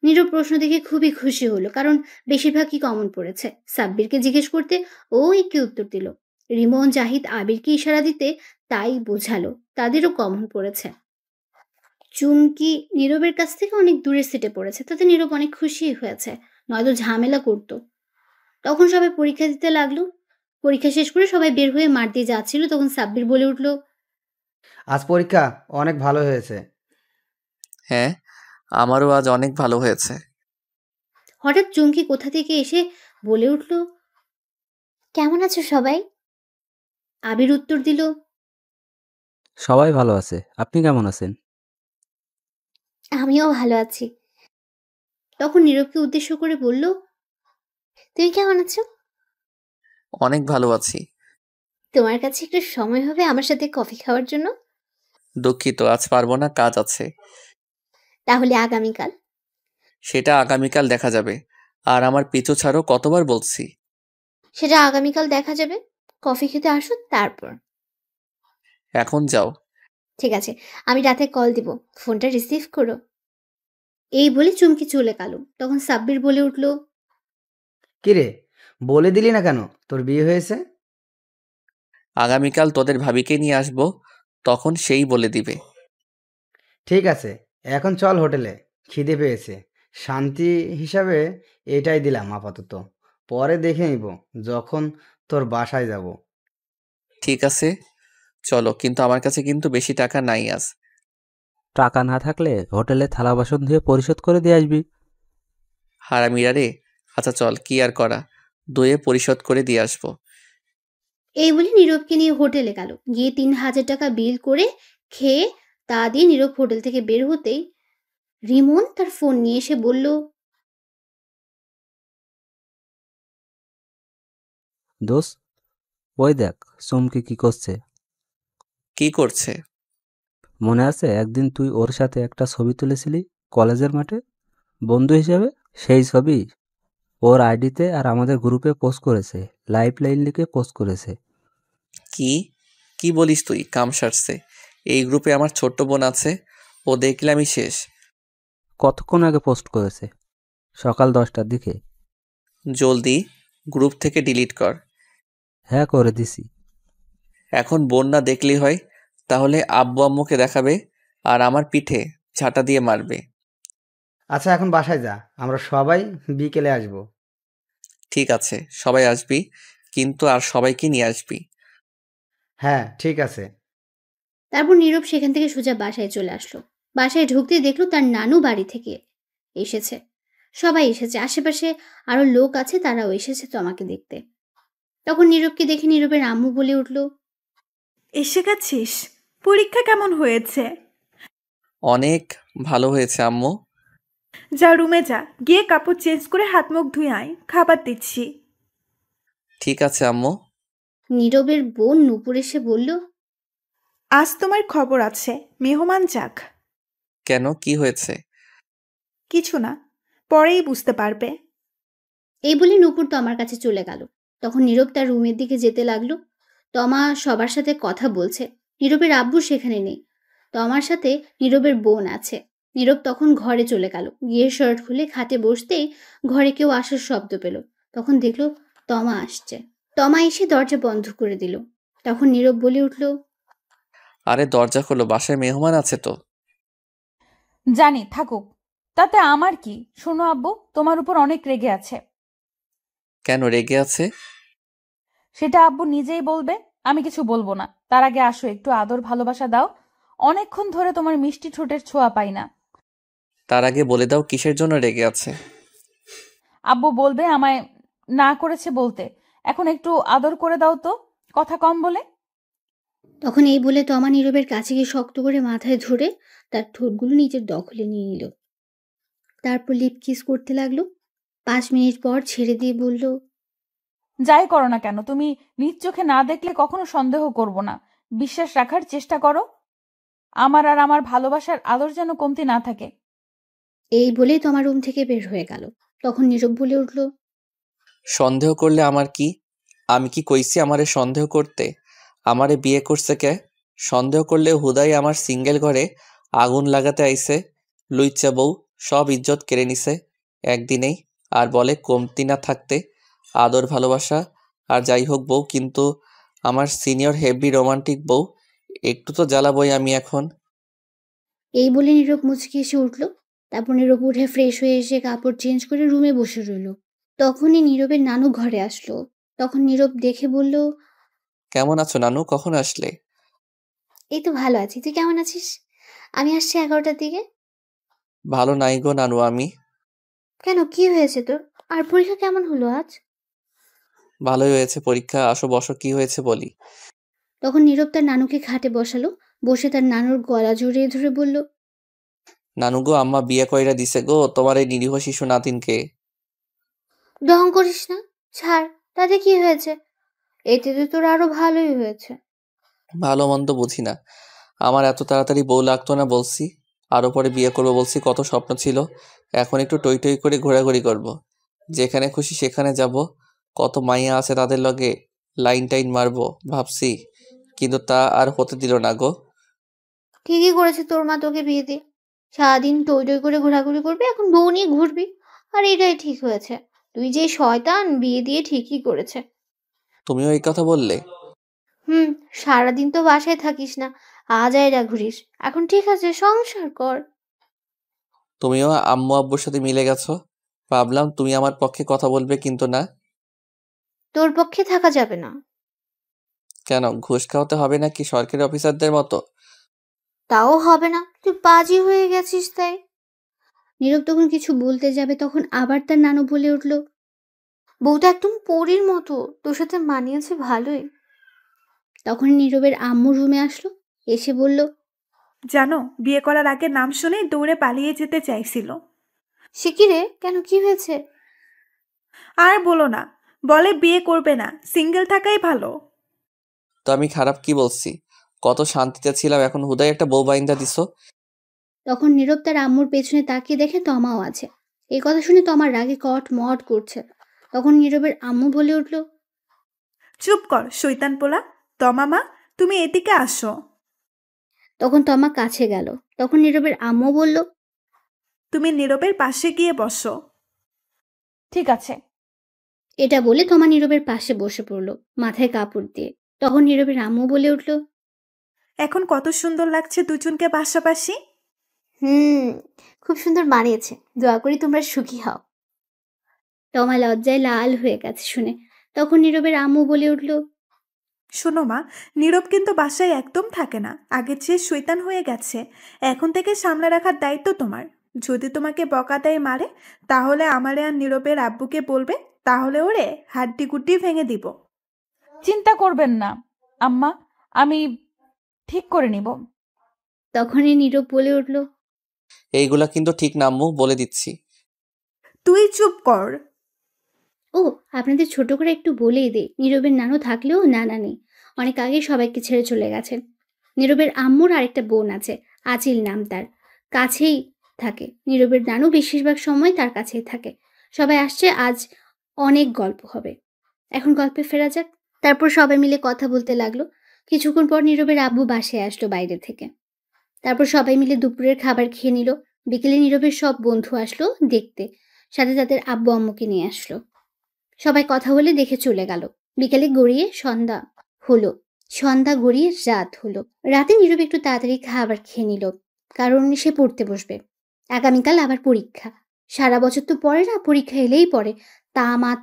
নীরব প্রশ্ন দেখে খুবই খুশি হলো, কারণ বেশিরভাগই কমন পড়েছে। সাব্বিরকে জিজ্ঞেস করতে ও একটি উত্তর দিল। রিমন, জাহিদ আবিরকে ইশারা দিতে তাই বোঝালো তাদেরও কমন পড়েছে। চুমকি নীরবের কাছ থেকে অনেক দূরের সিটে পড়েছে, তাতে নীরব অনেক খুশি হয়েছে, নয়তো ঝামেলা করতো। তখন সবাই পরীক্ষা দিতে লাগলো। পরীক্ষা শেষ করে সবাই বের হয়ে মাঠ দিয়ে যাচ্ছিল, তখন সাব্বির বলে উঠল, আজ পরীক্ষা অনেক ভালো হয়েছে। হ্যাঁ, আমারও আজ অনেক ভালো হয়েছে। হঠাৎ চুমকি কোথা থেকে এসে বলে উঠল, কেমন আছো সবাই? আবির উত্তর দিল, সবাই ভালো আছে, আপনি কেমন আছেন? আমিও ভালো আছি। তখন নীরবকে উদ্দেশ্য করে বলল, তুমি কেমন আছো? অনেক ভালো আছি। তোমার কাছে একটু সময় হবে আমার সাথে কফি খাওয়ার জন্য? দুঃখিত, আজ পারবো না, কাজ আছে। তাহলে আগামীকাল? সেটা আগামীকাল দেখা যাবে। আর আমার পিছু ছাড়ো, কতবার বলছি। সেটা আগামীকাল দেখা যাবে, কফি খেতে আসো তারপর। এখন যাও। ঠিক আছে, আমি রাতে কল দিব, ফোনটা রিসিভ করো। এই বলে চুমকি চলে গেল। তখন সাব্বির বলে উঠল, কিরে, বলে দিলি না কেন তোর বিয়ে হয়েছে? আগামীকাল তোদের ভাবিকে নিয়ে আসবো, তখন সেই বলে দিবে। ঠিক আছে, এখন চল হোটেলে, খিদে পেয়েছে। শান্তি হিসাবে এটাই দিলাম আপাতত, পরে দেখে নিব যখন তোর বাসায় যাব। ঠিক আছে চলো, কিন্তু আমার কাছে কিন্তু বেশি টাকা নাই আজ। টাকা না থাকলে হোটেলে থালা বাসন ধুয়ে পরিশোধ করে দিয়ে আসবি। হারামিরা রে। আচ্ছা চল, কি আর করা, ধুয়ে পরিশোধ করে দিয়ে আসবো। এই বলে নীরবকে নিয়ে হোটেলে গেল। গিয়ে 3,000 টাকা বিল করে খেয়ে তা দিয়ে নীরব হোটেল থেকে বের হতেই রিমন তার ফোন নিয়ে এসে বলল, দোস্ত, ওই দেখ চুমকি কি করছে। কি করছে? মনে আছে একদিন তুই ওর সাথে একটা ছবি তুলেছিলি কলেজের মাঠে বন্ধু হিসেবে? সেই ছবি ওর আইডিতে আর আমাদের গ্রুপে পোস্ট করেছে, লাইফ লাইন লিখে পোস্ট করেছে। কি কি বলিস তুই? কাম সারছে। এই গ্রুপে আমার ছোট্ট বোন আছে, ও দেখলে আমি শেষ। কতক্ষণ আগে পোস্ট করেছে? সকাল 10টার দিকে। জলদি গ্রুপ থেকে ডিলিট কর। হ্যাঁ, করে দিছি। এখন বোন না দেখলেই হয়? তাহলে আব্বু আম্মুকে দেখাবে আর আমার পিঠে ঝাঁটা দিয়ে মারবে। আচ্ছা এখন বাসায় যা, আমরা সবাই বিকেলে আসবো। ঠিক আছে, সবাই আসবি, কিন্তু আর সবাইকে নিয়ে আসবি। হ্যাঁ ঠিক আছে। তারপর নীরব সেখান থেকে সোজা বাসায় চলে আসলো। বাসায় ঢুকতে দেখলো তার নানু বাড়ি থেকে এসেছে। সবাই এসেছে, আশেপাশে আরো লোক আছে, তারাও এসেছে তোমাকে দেখতে। তখন নীরবকে দেখে নীরবের আম্মু বলে উঠল, এসে গেছিস? পরীক্ষা কেমন হয়েছে? অনেক ভালো হয়েছে আম্মু। যা রুমে যা, গিয়ে কাপড় চেঞ্জ করে হাত মুখ ধুয়ে আয়, খাবার দিচ্ছি। ঠিক আছে আম্মু। নীরবের বোন নূপুর এসে বলল, আজ তোমার খবর আছে, মেহমান যাক। কেন, কি হয়েছে? কিছু না, পরেই বুঝতে পারবে। এই বলে নূপুর তমার কাছে চলে গেল। তখন নীরব তার রুমের দিকে যেতে লাগলো। তমা সবার সাথে কথা বলছে। নীরবের আব্বু সেখানে নেই। তমার সাথে নীরবের বোন আছে। নীরব তখন ঘরে চলে গেল। গিয়ে শার্ট খুলে খাটে বসতেই ঘরে কেউ আসার শব্দ পেল। তখন দেখলো তমা আসছে। তমা এসে দরজা বন্ধ করে দিল। তখন নীরব বলে উঠল, আরে দরজা খোলো, বাসায় মেহমান আছে তো। জানি, থাকুক, তাতে আমার কি। শোনো আব্বু, তোমার উপর অনেক রেগে আছে। কেন রেগে আছে? সেটা আব্বু নিজেই বলবে, আমি কিছু বলবো না। তার আগে আসো, একটু আদর ভালোবাসা দাও। অনেকক্ষণ ধরে তোমার মিষ্টি ঠোঁটের ছোঁয়া পাই না। তার আগে বলে দাও কিসের জন্য রেগে আছে। আব্বু বলবে আমায় না করেছে বলতে। এখন একটু আদর করে দাও তো, কথা কম বলে। তখন এই বলে তমা নীরবের কাছে গিয়ে শক্ত করে মাথায় ধরে তার ঠোঁটগুলো নিজের দখলে নিয়ে নিল। তারপর লিপ কিস করতে লাগলো। 5 মিনিট পর ছেড়ে দিয়ে বলল, যাই করো না কেন, তুমি নিজ চোখে না দেখলে কখনো সন্দেহ করব না। বিশ্বাস রাখার চেষ্টা করো। আমার আর আমার ভালোবাসার আদর যেন কমতি না থাকে। এই বলেই তোমার রুম থেকে বের হয়ে গেল। তখন নীরব বলে উঠল, সন্দেহ করলে আমার কি? আমি কি কইছি আমারে সন্দেহ করতে? আমারে বিয়ে করছে কে? সন্দেহ করলে হুদাই আমার সিঙ্গেল ঘরে আগুন লাগাতে আইছে। লুইচ্চা বউ সব ইজ্জত কেড়ে নিছে একদিনেই। আর বলে কমতি না থাকতে আদর ভালোবাসা। আর যাই হোক বউ, কিন্তু আমার সিনিয়র হেভি রোমান্টিক বউ, একটু তো জ্বালাবই আমি এখন। এই বলে নীরব মুচকি এসে উঠল। তারপর নীরব উঠে ফ্রেশ হয়ে এসে কাপড় চেঞ্জ করে রুমে বসে রইল। তখনই নীরবের নানু ঘরে আসলো। তখন নীরব দেখে বলল, কেমন আছো নানু, কখন আসলে? এই তো ভালো আছি, তুই কেমন আছিস? আমি আসছি 11টার দিকে। ভালো নাই গো নানু আমি। কেন, কি হয়েছে তোর? আর পরীক্ষা কেমন হলো আজ? ভালোই হয়েছে পরীক্ষা, আসো বসো, কি হয়েছে বলি। তখন নীরব তার নানুকে খাটে বসালো। বসে তার নানুর গলা জড়িয়ে ধরে বলল, নানু গো, আম্মা বিয়ে কইরা দিছে গো তোমার এই নিরীহ শিশু নাতিনকে। ঢং করিস না, ছাড়। তাতে কি হয়েছে? এতে তো তোর আরো ভালোই হয়েছে। ভালো মন্দ বুঝি না, আমার এত তাড়াতাড়ি বউ লাগতো না বলছি। আরো পরে বিয়ে করবো বলছি, কত স্বপ্ন ছিল। এখন একটু টই টই করে ঘোরাঘুরি করব। যেখানে খুশি সেখানে যাব। কত মাইয়া আছে তাদের লগে লাইন টাইন মারবো ভাবছি, কিন্তু তা আর হতে দিল না গো। ঠিকই করেছে তোর মা তোকে বিয়ে দিয়ে। সারাদিন টই টই করে ঘোরাঘুরি করবি, এখন বউ নিয়ে ঘুরবি। আর এটাই ঠিক হয়েছে। তুই যে শয়তান, বিয়ে দিয়ে ঠিকই করেছে। তুমিও এই কথা বললে? সারাদিন তো বাসায় থাকিস না, আজ আয়রা ঘুরিস। এখন ঠিক আছে, সংসার কর। তুমিও আম্মু আব্বুর সাথে মিলে গেছো। ভাবলাম তুমি আমার পক্ষে কথা বলবে, কিন্তু না। তোর পক্ষে থাকা যাবে না। কেন, ঘুষ খাওয়াতে হবে নাকি সরকারি অফিসারদের মতো? তাও হবে না, তুই পাজি হয়ে গেছিস তাই। নীরব তখন কিছু বলতে যাবে, তখন আবার তার নানু বলে উঠল, বউটা একদম পরীর মতো, তোর সাথে মানিয়েছে ভালোই। তখন নীরবের আম্মু রুমে আসলো, এসে বলল, জানো, বিয়ে করার আগে নাম শুনে দৌড়ে পালিয়ে যেতে চাইছিল। সে কি রে, কেন, কি হয়েছে? আর বলো না, বলে বিয়ে করবে না, সিঙ্গেল থাকাই ভালো। তো আমি খারাপ কি বলছি? কত শান্তিতে ছিলাম, এখন হুদাই একটা বউ বাইন্দা দিছো। তখন নীরব তার আম্মুর পেছনে তাকিয়ে দেখে তমাও আছে। এই কথা শুনে তমার রাগে কট মট করছে। তখন নীরবের আম্মু বলে উঠল, চুপ কর শৈতান পোলা। তমা মা, তুমি এদিকে আসো। তখন তমা কাছে গেল। তখন নীরবের আম্মু বলল, তুমি নীরবের পাশে গিয়ে বসো। ঠিক আছে। এটা বলে তমা নীরবের পাশে বসে পড়ল, মাথায় কাপড় দিয়ে। তখন নীরবের আম্মু বলে উঠল, এখন কত সুন্দর লাগছে দুজনকে পাশাপাশি। খুব সুন্দর মানিয়েছে, দোয়া করি তোমরা সুখী হও। তমা লজ্জায় লাল হয়ে গেছে শুনে। তখন নীরবের আম্মু বলে উঠল, শোনো মা, নীরব কিন্তু বাসায় একদম থাকে না, আগের চেয়ে শৈতান হয়ে গেছে। এখন থেকে সামলে রাখার দায়িত্ব তোমার। যদি তোমাকে বকা দেয় মারে, তাহলে আমারে আর নীরবের আব্বুকে বলবে, তাহলে ওরে হাড্ডি গুড্ডি ভেঙে দিব। চিন্তা করবেন না আম্মা, আমি ঠিক করে নিব। তখনই নীরব বলে উঠল, এইগুলা কিন্তু ঠিক না আম্মু, বলে দিচ্ছি। তুই চুপ কর। ও, আপনাদের ছোট করে একটু বলেই দে, নীরবের নানু থাকলেও নানা নেই, অনেক আগে সবাইকে ছেড়ে চলে গেছেন। নীরবের আম্মুর আরেকটা বোন আছে, আচিল নাম তার, কাছেই থাকে। নীরবের নানু বেশিরভাগ সময় তার কাছেই থাকে। সবাই আসছে, আজ অনেক গল্প হবে। এখন গল্পে ফেরা যাক। তারপর সবাই মিলে কথা বলতে লাগলো। কিছুক্ষণ পর নীরবের আব্বু বাসায় আসলো বাইরে থেকে। তারপর সবাই মিলে দুপুরের খাবার খেয়ে নিল। বিকেলে নীরবের সব বন্ধু আসলো দেখতে, সাথে তাদের আব্বু আম্মুকে নিয়ে আসলো। সবাই কথা বলে দেখে চলে গেল। বিকেলে গড়িয়ে সন্ধ্যা গড়িয়ে রাত হলো। রাতে নীরব একটু তাড়াতাড়ি খাবার খেয়ে নিল, কারণ সে পড়তে বসবে। আগামীকাল আবার পরীক্ষা। সারা বছর তো পড়ে না, পরীক্ষা এলেই পড়ে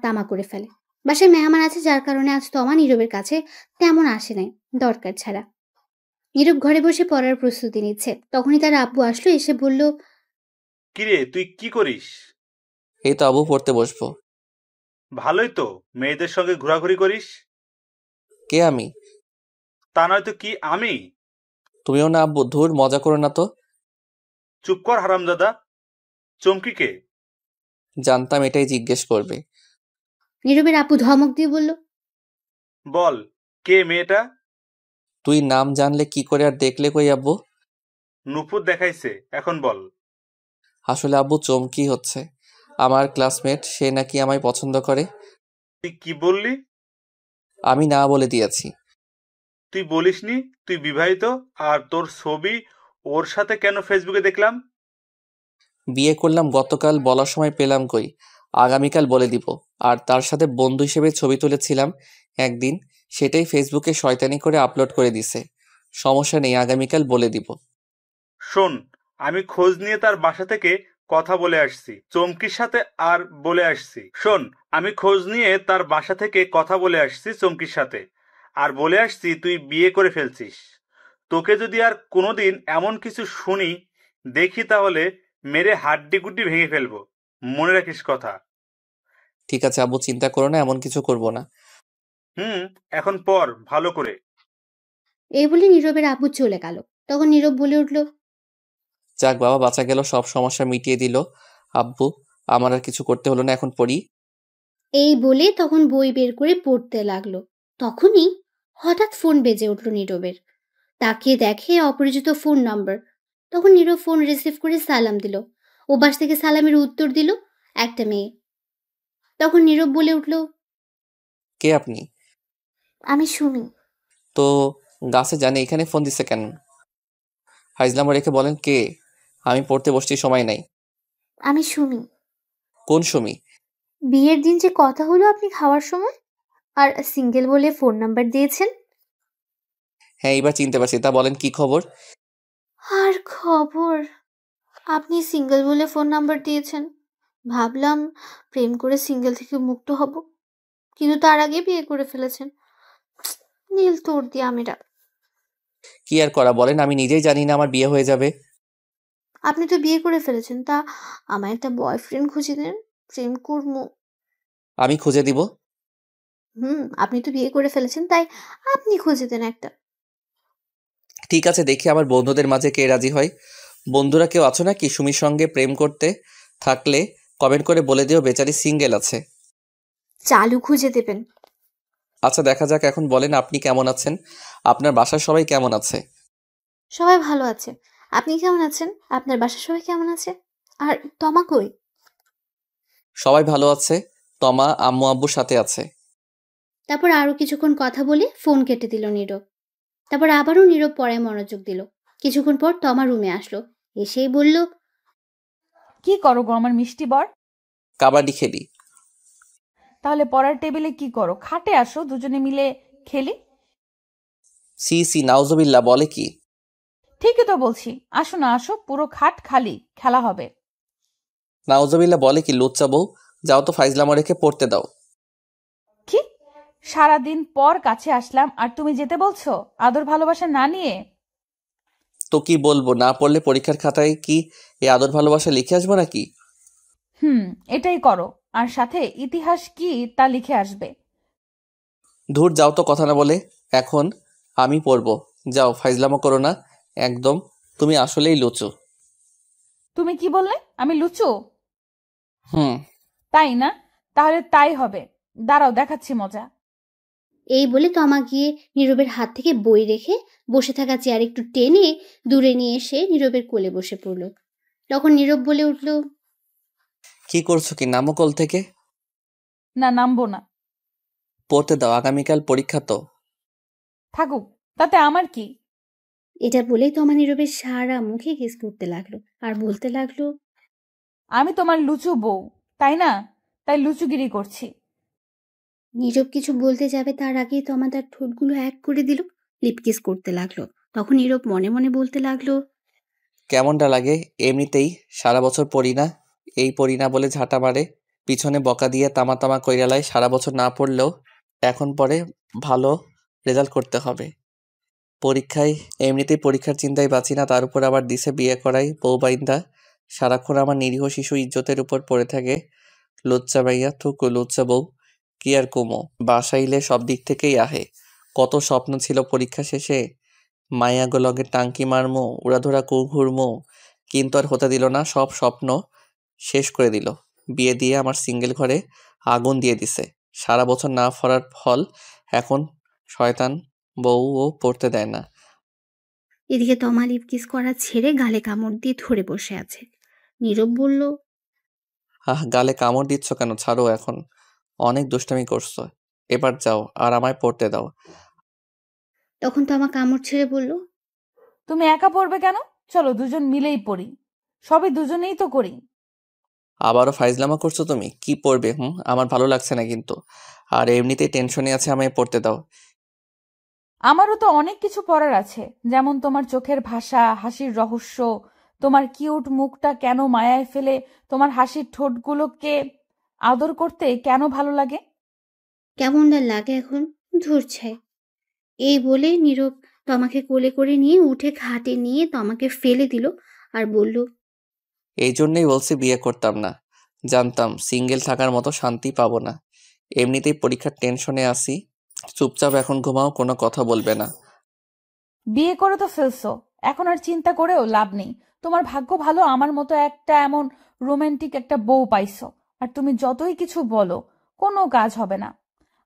তামা করে ফেলে। বাসায় মেহমান আছে, যার কারণে আজ তমা নীরবের কাছে তেমন আসে নাই, দরকার ছাড়া। নীরব ঘরে বসে পড়ার প্রস্তুতি নিচ্ছে। তখনই তার আব্বু আসলো, এসে বলল, কিরে তুই কি করিস? এই তো আব্বু, পড়তে বসবো। ভালোই তো, মেয়েদের সঙ্গে ঘোরাঘুরি করিস। কে আমি? তা নয় তো কি আমি? তুমিও না আব্বু, ধুর, মজা করো না তো। চুপ কর হারামজাদা। চমকি কে? জানতাম এটাই জিজ্ঞেস করবে। নীরবের আব্বু ধমক দিয়ে বলল, বল, কে মেয়েটা? তুই নাম জানলে কি করে আর দেখলে কই আব্বু? নুপুর দেখাইছে, এখন বল। আসলে আব্বু চমকি হচ্ছে, আমার ক্লাসমেট, সে নাকি আমায় পছন্দ করে। তুই কি বললি? আমি না বলে দিয়েছি। তুই বলিসনি তুই বিবাহিত, আর তোর ছবি ওর সাথে কেন ফেসবুকে দেখলাম? বিয়ে করলাম গতকাল, বলার সময় পেলাম কই, আগামীকাল বলে দিব। আর তার সাথে বন্ধু হিসেবে ছবি তুলেছিলাম একদিন, সেটাই ফেসবুকে শয়তানি করে আপলোড করে দিছে। সমস্যা নেই, আগামীকাল বলে দিব। শোন, আমি খোঁজ নিয়ে তার বাসা থেকে কথা বলে আসছি চমকির সাথে, আর বলে আসছি, শোন, আমি খোঁজ নিয়ে তার বাসা থেকে কথা বলে আসছি চমকির সাথে, আর বলে আসছি তুই বিয়ে করে ফেলছিস। তোকে যদি আর কোনোদিন এমন কিছু শুনি দেখি, তাহলে মেরে হাড্ডি গুড্ডি ভেঙে ফেলবো, মনে রাখিস কথা। ঠিক আছে আব্বু, চিন্তা করো না, এমন কিছু করব না। এখন পর ভালো করে। এই বলে নীরবের আব্বু চলে গেল। তখন নীরব বলে উঠল, যাক বাবা, বাঁচা গেল, সব সমস্যা মিটিয়ে দিল আব্বু। আমার আর কিছু করতে হলো না, এখন পড়ি। এই বলে তখন বই বের করে পড়তে লাগলো। তখনই হঠাৎ ফোন বেজে উঠল নীরবের। তাকিয়ে দেখে অপরিচিত ফোন নাম্বার। তখন নীরব ফোন রিসিভ করে সালাম দিল। ওপাশ থেকে সালামের উত্তর দিল একটা মেয়ে। তখন নীরব বলে উঠল, কে আপনি? আমি সুমি। তো গাছে জানে, এখানে ফোন দিছে কেন? হাইজলামা রেখে বলেন কে। আমি পড়তে বসছি, সময় নাই। আমি সুমি। কোন সুমি? বিয়ের দিন যে কথা হলো আপনি খাওয়ার সময়, আর সিঙ্গেল বলে ফোন নাম্বার দিয়েছেন। হ্যাঁ, এবার চিনতে পারছি। তা বলেন কি খবর? আর খবর, আপনি সিঙ্গেল বলে ফোন নাম্বার দিয়েছেন। ভাবলাম প্রেম করে সিঙ্গেল থেকে মুক্ত হব, কিন্তু তার আগে বিয়ে করে ফেলেছেন। নীল তোর দিয়ে আমিরা। কি আর করা বলেন, আমি নিজেই জানি না আমার বিয়ে হয়ে যাবে। আপনি তো বিয়ে করে ফেলেছেন, তা আমার একটা বয়ফ্রেন্ড খুঁজে দেন, প্রেম করবো। আমি খুঁজে দিব। আপনি তো বিয়ে করে ফেলেছেন, তাই আপনি খুঁজে দেন একটা। ঠিক আছে, দেখি আমার বন্ধুদের মাঝে কে রাজি হয়। বন্ধুরা কেউ আছো নাকি সুমির সঙ্গে প্রেম করতে? থাকলে কমেন্ট করে বলে দিও বেচারি সিঙ্গেল আছে। চালু খুঁজে দেবেন। আচ্ছা দেখা যাক, এখন বলেন আপনি কেমন আছেন? আপনার বাসার সবাই কেমন আছে? সবাই ভালো আছে। আপনি কেমন আছেন? আপনার বাসার সবাই কেমন আছে? আর তমা কই? সবাই ভালো আছে। তমা আম্মু আব্বুর সাথে আছে। তারপর আরো কিছুক্ষণ কথা বলে ফোন কেটে দিল নীরব। তারপর আবারও নীরব পড়ায় মনোযোগ দিল। কিছুক্ষণ পর তমা রুমে আসলো, এসেই বলল, কি করো গো আমার মিষ্টি বর? কাবাডি খেলি। তাহলে পড়ার টেবিলে কি করো? খাটে আসো, দুজনে মিলে খেলি। সি সি নাউজুবিল্লাহ, বলে কি? ঠিকই তো বলছি, আসো না আসো, পুরো খাট খালি, খেলা হবে। নাউজুবিল্লাহ বলে কি লুচ্চা বউ? যাও তো ফাইজলামো রেখে পড়তে দাও। কি? সারাদিন পর কাছে আসলাম আর তুমি যেতে বলছো আদর ভালোবাসা না নিয়ে? তো কি বলবো, না পড়লে পরীক্ষার খাতায় কি এই আদর ভালোবাসা লিখে আসবো নাকি? এটাই করো, আর সাথে ইতিহাস কি তা লিখে আসবে। ধুর যাও তো কথা না বলে। এখন আমি পড়বো। যাও ফাইজলামো করো না একদম। তুমি আসলেই লুচু। তুমি কি বললে? আমি লুচু? হুম। তাই না? তাহলে তাই হবে, দাঁড়াও দেখাচ্ছি মজা। এই বলে তমা গিয়ে নীরবের হাত থেকে বই রেখে বসে থাকা চেয়ার একটু টেনে দূরে নিয়ে এসে নীরবের কোলে বসে পড়ল। তখন নীরব বলে উঠল, কি করছো কি, নামো কোল থেকে। না, নামবো না। পড়তে দাও, আগামীকাল পরীক্ষা তো। থাকুক, তাতে আমার কি? এটা বলেই তমা নীরবের সারা মুখে কিস করতে লাগলো আর বলতে লাগলো, আমি তোমার লুচু বউ, তাই না? তাই লুচুগিরি করছি। নীরব কিছু বলতে যাবে তার আগেই তমা তার ঠোঁটগুলো এক করে দিল, লিপকিস করতে লাগলো। তখন নীরব মনে মনে বলতে লাগলো, কেমনটা লাগে? এমনিতেই সারা বছর পড়ি না, এই পড়ি না বলে ঝাঁটা মারে, পিছনে বকা দিয়ে তামা তামা কইরালায়। সারা বছর না পড়লেও এখন পরে ভালো রেজাল্ট করতে হবে পরীক্ষায়। এমনিতেই পরীক্ষার চিন্তায় বাঁচি না, তার উপর আবার দিছে বিয়ে করাই বউ বাইন্দা। সারাক্ষণ আমার নিরীহ শিশু ইজ্জতের উপর পড়ে থাকে। লুচ্চা ভাইয়া থুকু লুচ্চা বউ। কি আর কুমো, বাসাইলে সব দিক থেকেই আহে। কত স্বপ্ন ছিল পরীক্ষা শেষে, মায়াগো লগে টাঙ্কি মারমো, উড়াধুরা কু ঘুরমো, কিন্তু আর হতে দিল না। সব স্বপ্ন শেষ করে দিল। বিয়ে দিয়ে আমার সিঙ্গেল ঘরে আগুন দিয়ে দিছে। সারা বছর না পড়ার ফল এখন শয়তান বউ ও পড়তে দেয় না। এদিকে তমা লিপকিস করা ছেড়ে গালে কামড় দিয়ে ধরে বসে আছে। নীরব বলল, গালে কামড় দিচ্ছ কেন? ছাড়ো এখন, অনেক দুষ্টামি করছো। এবার যাও আর আমায় পড়তে দাও। তখন তমা কামড় ছেড়ে বলল, তুমি একা পড়বে কেন? চলো দুজন মিলেই পড়ি, সবই দুজনেই তো করি। আবারও ফাইজলামা করছো তুমি? কি পড়বে? আমার ভালো লাগছে না কিন্তু। আর এমনিতেই টেনশনে আছে, আমায় পড়তে দাও। আমারও তো অনেক কিছু পড়ার আছে, যেমন তোমার চোখের ভাষা, হাসির রহস্য, তোমার কিউট মুখটা কেন মায়ায় ফেলে, তোমার হাসির ঠোঁটগুলোকে আদর করতে কেন ভালো লাগে। কেমন না লাগে এখন, ধরছে। এই বলে নীরব তমাকে কোলে করে নিয়ে উঠে খাটে নিয়ে তমাকে ফেলে দিল আর বলল, এই জন্যই বলছি বিয়ে করতাম না, জানতাম সিঙ্গেল থাকার মতো শান্তি পাবো না। এমনিতেই পরীক্ষার টেনশনে আসি। চুপচাপ এখন ঘুমাও, কোনো কথা বলবে না। বিয়ে করে তো ফেলছো, এখন আর চিন্তা করেও লাভ নেই। তোমার ভাগ্য ভালো আমার মতো একটা এমন রোমান্টিক একটা বউ পাইছো। আর তুমি যতই কিছু বলো, কোনো কাজ হবে না।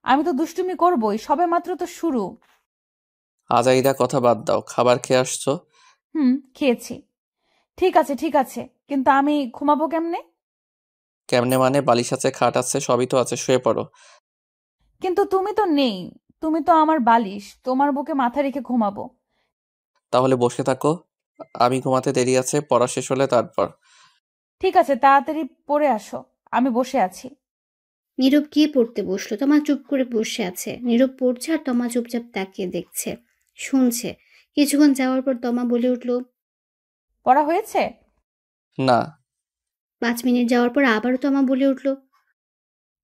আমি তো দুষ্টুমি করবই, সবে মাত্র তো শুরু। আজাইরা কথা বাদ দাও, খাবার খেয়ে আসছো? খেয়েছি। ঠিক আছে ঠিক আছে, কিন্তু আমি ঘুমাবো কেমনে? কেমনে মানে? বালিশ আছে, খাট আছে, সবই তো আছে, শুয়ে পড়ো। কিন্তু তুমি তো নেই, তুমি তো আমার বালিশ, তোমার বুকে মাথা রেখে ঘুমাবো। তাহলে বসে থাকো, আমি ঘুমাতে দেরি আছে, পড়া শেষ হলে তারপর। ঠিক আছে, তাড়াতাড়ি পড়ে আসো, আমি বসে আছি। নীরব গিয়ে পড়তে বসলো। তমা চুপ করে বসে আছে। নীরব পড়ছে আর তমা চুপচাপ তাকিয়ে দেখছে, শুনছে। কিছুক্ষণ যাওয়ার পর তমা বলে উঠল, পড়া হয়েছে? না। 5 মিনিট যাওয়ার পর আবারও তমা বলে উঠল,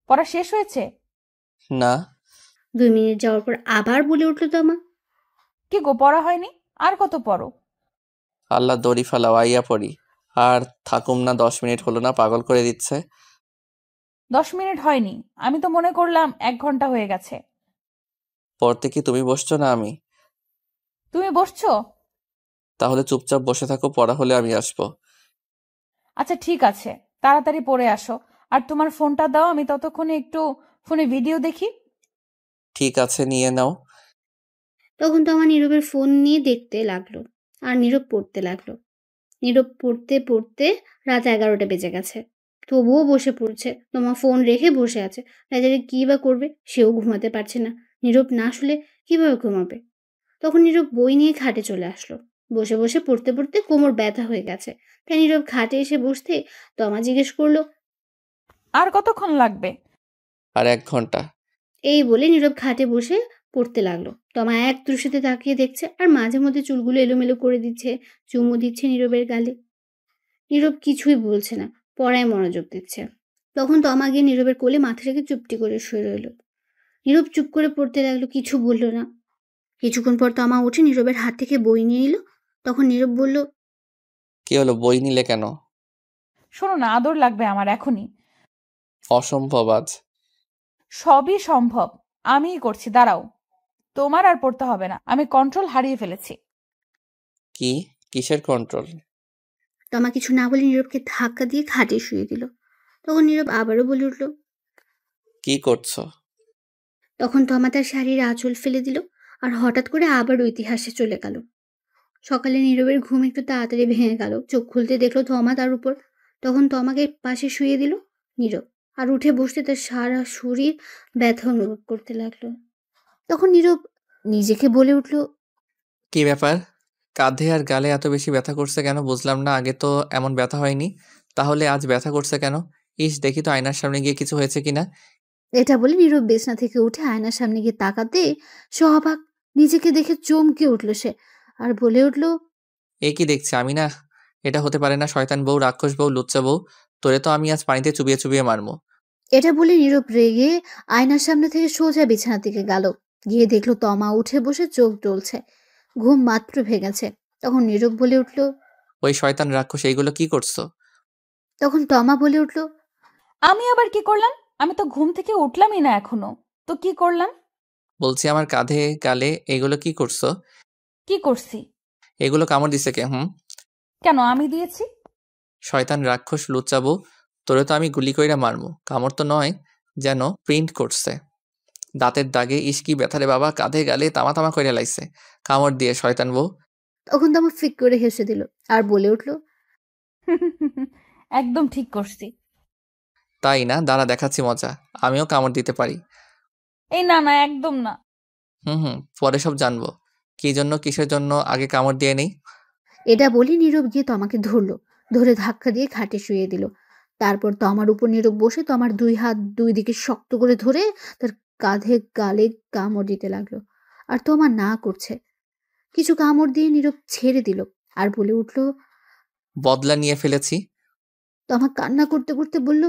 পড়া শেষ হয়েছে? না। 2 মিনিট যাওয়ার পর আবার বলে উঠল তমা, কি গো, পড়া হয়নি? আর কত পড়ো? আল্লাহ দড়ি ফালাও, আইয়া পড়ি। আর থাকুম না, 10 মিনিট হলো না, পাগল করে দিচ্ছে। 10 মিনিট হয়নি, আমি তো মনে করলাম 1 ঘন্টা হয়ে গেছে। পড়তে কি তুমি বসছো না আমি? তুমি বসছো? তাহলে চুপচাপ বসে থাকো, পড়া হলে আমি আসবো। আচ্ছা ঠিক আছে, তাড়াতাড়ি পড়ে আসো। আর তোমার ফোনটা দাও, আমি ততক্ষণে একটু ফোনে ভিডিও দেখি। ঠিক আছে, নিয়ে নাও। তখন তমা নীরবের ফোন নিয়ে দেখতে লাগলো আর নীরব পড়তে লাগলো। নীরব পড়তে পড়তে রাত 11টা বেজে গেছে, তবুও বসে পড়ছে। তোমা ফোন রেখে বসে আছে। রাজারে কি বা করবে, সেও ঘুমাতে পারছে না। নীরব না শুলে কিভাবে ঘুমাবে? তখন নীরব বই নিয়ে খাটে চলে আসলো। বসে বসে পড়তে পড়তে কোমর ব্যথা হয়ে গেছে, তাই নীরব খাটে এসে বসতে তমা জিজ্ঞেস করলো, আর কতক্ষণ লাগবে? আর 1 ঘন্টা। এই বলে নীরব খাটে বসে পড়তে লাগলো। তমা এক দৃষ্টিতে তাকিয়ে দেখছে আর মাঝে মধ্যে চুলগুলো এলোমেলো করে দিচ্ছে, চুমু দিচ্ছে নীরবের গালে। নীরব কিছুই বলছে না, পড়ায় মনোযোগ দিচ্ছে। তখন তমা গিয়ে নীরবের কোলে মাথা রেখে চুপটি করে শুয়ে রইল। নীরব চুপ করে পড়তে লাগলো, কিছু বলল না। কিছুক্ষণ পর তমা উঠে নীরবের হাত থেকে বই নিয়ে নিল। তখন নীরব বলল, কি হলো, বই নিলে কেন? শোনো না, আদর লাগবে আমার এখনই। অসম্ভব আজ। সবই সম্ভব, আমিই করছি, দাঁড়াও। তোমার আর পড়তে হবে না, আমি কন্ট্রোল হারিয়ে ফেলেছি। কি? কিসের কন্ট্রোল? তমা কিছু না বলে নীরবকে ধাক্কা দিয়ে খাটে শুয়ে দিল। তখন নীরব আবারও বলে উঠল, কি করছো? তখন তমা তার শাড়ির আঁচল ফেলে দিল আর হঠাৎ করে আবার ইতিহাসে চলে গেল। সকালে নীরবের ঘুম একটু তাড়াতাড়ি ভেঙে গেল। চোখ খুলতে দেখলো তমা তার উপর। তখন তমাকে পাশে শুয়ে দিল নীরব, আর উঠে বসতে তার সারা শরীর ব্যথা অনুভব করতে লাগলো। তখন নীরব নিজেকে বলে উঠল, কি ব্যাপার, কাঁধে আর গালে এত বেশি ব্যথা করছে কেন বুঝলাম না। আগে তো এমন ব্যথা হয়নি, তাহলে আজ ব্যথা করছে কেন? ইস, দেখি তো আয়নার সামনে গিয়ে কিছু হয়েছে কিনা। এটা বলে নীরব বিছানা থেকে উঠে আয়নার সামনে গিয়ে তাকাতে সহবাক নিজেকে দেখে চমকে উঠল সে, আর বলে উঠল, এ কি দেখছি আমি? না, এটা হতে পারে না। শয়তান বউ, রাক্ষস বউ, লুচ্চা বউ, তোরে তো আমি আজ পানিতে চুবিয়ে চুবিয়ে মারমু। এটা বলে নীরব রেগে আয়নার সামনে থেকে সোজা বিছানা থেকে গেল। গিয়ে দেখলো তমা উঠে বসে চোখ ডলছে, ঘুম মাত্র ভেঙেছে। তখন নীরব বলে উঠল, ওই শয়তান রাক্ষস, এইগুলো কি করছো? তখন তমা বলে উঠল, আমি আবার কি করলাম? আমি তো ঘুম থেকে উঠলামই না এখনো, তো কি করলাম? বলছি আমার কাঁধে গালে এগুলো কি করছো? কি করছি? এগুলো কামড় দিছে কে? কেন, আমি দিয়েছি? শয়তান রাক্ষস লুচ্চা বউ, তোরে তো আমি গুলি কইরা মারমু। কামড় তো নয়, যেন প্রিন্ট করছে দাঁতের দাগে। ইস কি ব্যথা রে বাবা, কাঁধে গালে তামা তামা কইরা লাইছে কামড় দিয়ে শয়তান বউ। তখন তমা ফিক করে হেসে দিল আর বলে উঠল, একদম ঠিক করছি। তাই না? দাঁড়া দেখাচ্ছি মজা, আমিও কামড় দিতে পারি। এই না না, একদম না। পরে সব জানবো কি জন্য কিসের জন্য, আগে কামড় দিয়ে নেই। এটা বলে নীরব গিয়ে তমাকে ধরলো, ধরে ধাক্কা দিয়ে খাটে শুয়ে দিল। তারপর তমার উপর নীরব বসে তমার 2 হাত 2 দিকে শক্ত করে ধরে তার কাঁধে গালে কামড় দিতে লাগলো। আর তমা না করছে। কিছু কামড় দিয়ে নীরব ছেড়ে দিল আর বলে উঠল, বদলা নিয়ে ফেলেছি। তমা কান্না করতে করতে বলল,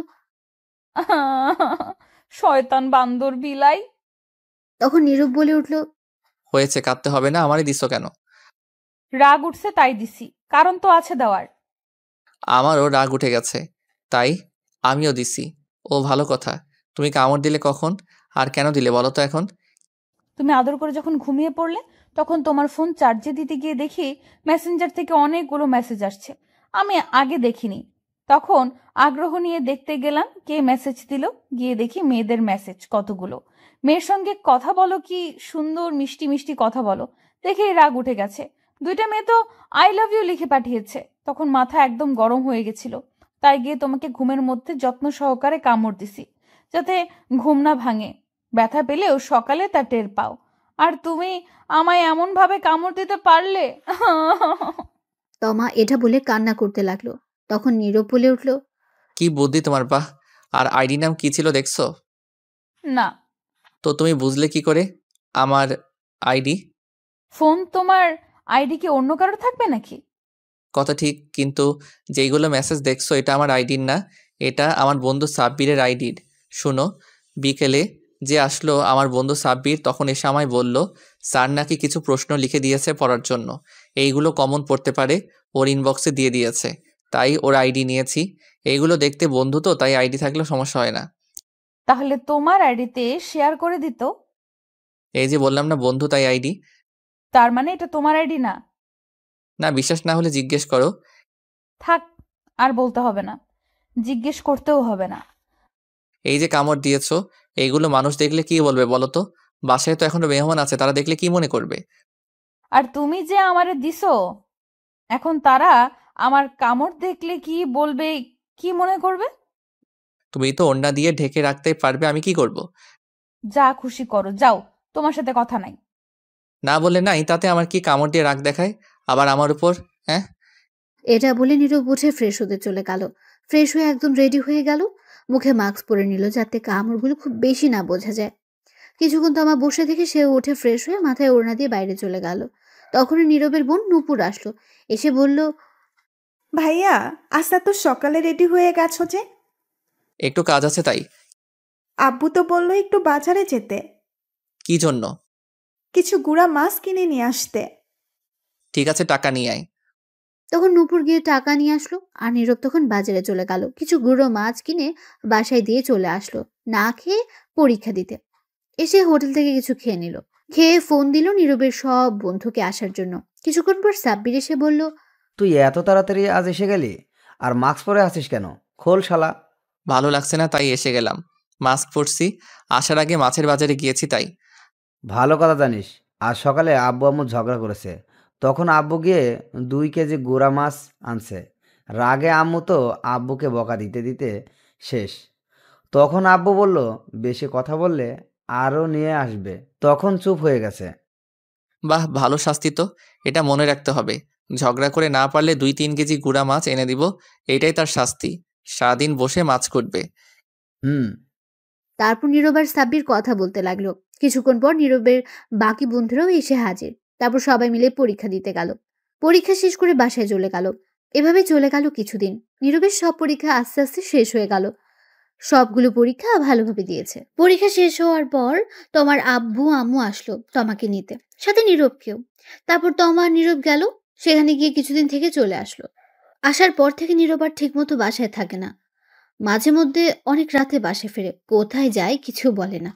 শয়তান বান্দর বিলাই। তখন নীরব বলে উঠল, হয়েছে, কাঁদতে হবে না, আমারই দিছো কেন? রাগ উঠছে তাই দিছি, কারণ তো আছে দেওয়ার। আমারও রাগ উঠে গেছে, তাই আমিও দিছি। ও ভালো কথা। তুমি কামড় দিলে কখন আর কেন দিলে বলো তো এখন? তুমি আদর করে যখন ঘুমিয়ে পড়লে, তখন তোমার ফোন চার্জে দিতে গিয়ে দেখি মেসেঞ্জার থেকে অনেকগুলো মেসেজ আসছে। আমি আগে দেখিনি, তখন আগ্রহ নিয়ে দেখতে গেলাম কে মেসেজ দিল। গিয়ে দেখি মেয়েদের মেসেজ কতগুলো। মেয়ের সঙ্গে কথা বলো, কি সুন্দর মিষ্টি মিষ্টি কথা বলো, দেখেই রাগ উঠে গেছে। 2টা মেয়ে তো আই লাভ ইউ লিখে পাঠিয়েছে। তখন মাথা একদম গরম হয়ে গেছিল, তাই গিয়ে তোমাকে ঘুমের মধ্যে যত্ন সহকারে কামড় দিছি, যাতে ঘুম না ভাঙে। ব্যথা পেলেও সকালে তা টের পাও, আর তুমি আমায় এমন ভাবে কামড় দিতে পারলে। তমা এটা বলে কান্না করতে লাগলো। তখন নীরব বলে উঠল, কি বুদ্ধি তোমার, বাহ। আর আইডি নাম কি ছিল দেখছো? না। তো তুমি বুঝলে কি করে আমার আইডি? ফোন তোমার আইডি কি অন্য কারো থাকবে নাকি? কথা ঠিক, কিন্তু যেইগুলো মেসেজ দেখছো এটা আমার আইডির না, এটা আমার বন্ধু সাব্বিরের আইডির। শুনো, বিকেলে যে আসলো আমার বন্ধু সাব্বির, তখন এসে আমায় বলল স্যার নাকি কিছু প্রশ্ন লিখে দিয়েছে পড়ার জন্য, এইগুলো কমন পড়তে পারে, ওর ইনবক্সে দিয়ে দিয়েছে, তাই ওর আইডি নিয়েছি। এইগুলো দেখতে বন্ধু তো, তাই আইডি থাকলেও সমস্যা হয় না। তাহলে তোমার আইডিতে শেয়ার করে দিত। এই যে বললাম না বন্ধু, তাই আইডি। তার মানে এটা তোমার আইডি না? না, বিশ্বাস না হলে জিজ্ঞেস করো। থাক, আর বলতে হবে না, জিজ্ঞেস করতেও হবে না। এই যে কামড় দিয়েছো, এইগুলো মানুষ দেখলে কি বলবে বলো তো? বাসায় তো এখনো মেহমান আছে, তারা দেখলে কি মনে করবে? আর তুমি যে আমারে দিছো, এখন তারা আমার কামড় দেখলে কি বলবে, কি মনে করবে? তুমি তো ওড়না দিয়ে ঢেকে রাখতে পারবে, আমি কি করব? যা খুশি করো, যাও, তোমার সাথে কথা নাই। না বলে নাই, তাতে আমার কি কামড় দিয়ে রাগ দেখায় আবার আমার উপর? হ্যাঁ, এটা বলে নীরব উঠে ফ্রেশ হতে চলে গেল। ফ্রেশ হয়ে একদম রেডি হয়ে গেল, মুখে মাস্ক পরে নিল যাতে কামড়গুলো খুব বেশি না বোঝা যায়। কিছুক্ষণ তমা বসে থেকে সেও উঠে ফ্রেশ হয়ে মাথায় ওড়না দিয়ে বাইরে চলে গেল। তখনই নীরবের বোন নূপুর আসলো, এসে বলল, ভাইয়া আজ তো সকালে রেডি হয়ে গেছো যে? একটু কাজ আছে তাই। আব্বু তো বললো একটু বাজারে যেতে, কি জন্য? কিছু গুঁড়া মাছ কিনে নিয়ে আসতে। ঠিক আছে, টাকা নিয়ে আয়। তখন নূপুর গিয়ে টাকা নিয়ে আসলো, আর নীরব তখন বাজারে চলে গেল কিছু গুঁড়ো মাছ কিনে বাসায় দিয়ে চলে আসলো না খেয়ে পরীক্ষা দিতে। এসে হোটেল থেকে কিছু খেয়ে নিল, খেয়ে ফোন দিল নীরবের সব বন্ধুকে আসার জন্য। কিছুক্ষণ পর সাব্বির এসে বলল, তুই এত তাড়াতাড়ি আজ এসে গেলি? আর মাস্ক পরে আছিস কেন? খোল শালা। ভালো লাগছে না তাই এসে গেলাম। মাস্ক পরছি, আসার আগে মাছের বাজারে গিয়েছি তাই। ভালো কথা জানিস, আজ সকালে আব্বু আম্মু ঝগড়া করেছে, তখন আব্বু গিয়ে 2 কেজি গুঁড়া মাছ আনছে। রাগে আম্মু তো আব্বুকে বকা দিতে দিতে শেষ। তখন আব্বু বলল বেশি কথা বললে আরও নিয়ে আসবে, তখন চুপ হয়ে গেছে। বাহ, ভালো শাস্তি তো, এটা মনে রাখতে হবে। ঝগড়া করে না পারলে 2-3 কেজি গুঁড়া মাছ এনে দিব, এটাই তার শাস্তি। সারাদিন বসে মাছ কুটবে। হুম। তারপর নীরব আর সাব্বির কথা বলতে লাগলো। কিছুক্ষণ পর নীরবের বাকি বন্ধুরাও এসে হাজির। তারপর সবাই মিলে পরীক্ষা দিতে গেল। পরীক্ষা শেষ করে বাসায় চলে গেল। এভাবে চলে গেল কিছুদিন। নীরবের সব পরীক্ষা আস্তে আস্তে শেষ হয়ে গেল। সবগুলো পরীক্ষা ভালোভাবে দিয়েছে। পরীক্ষা শেষ হওয়ার পর তোমার আব্বু আম্মু আসলো তমাকে নিতে, সাথে নীরবকেও। তারপর তমা আর নীরব গেল, সেখানে গিয়ে কিছুদিন থেকে চলে আসলো। আসার পর থেকে নীরব আর ঠিক মতো বাসায় থাকে না। মাঝে মধ্যে অনেক রাতে বাসে ফেরে, কোথায় যায় কিছু বলে না।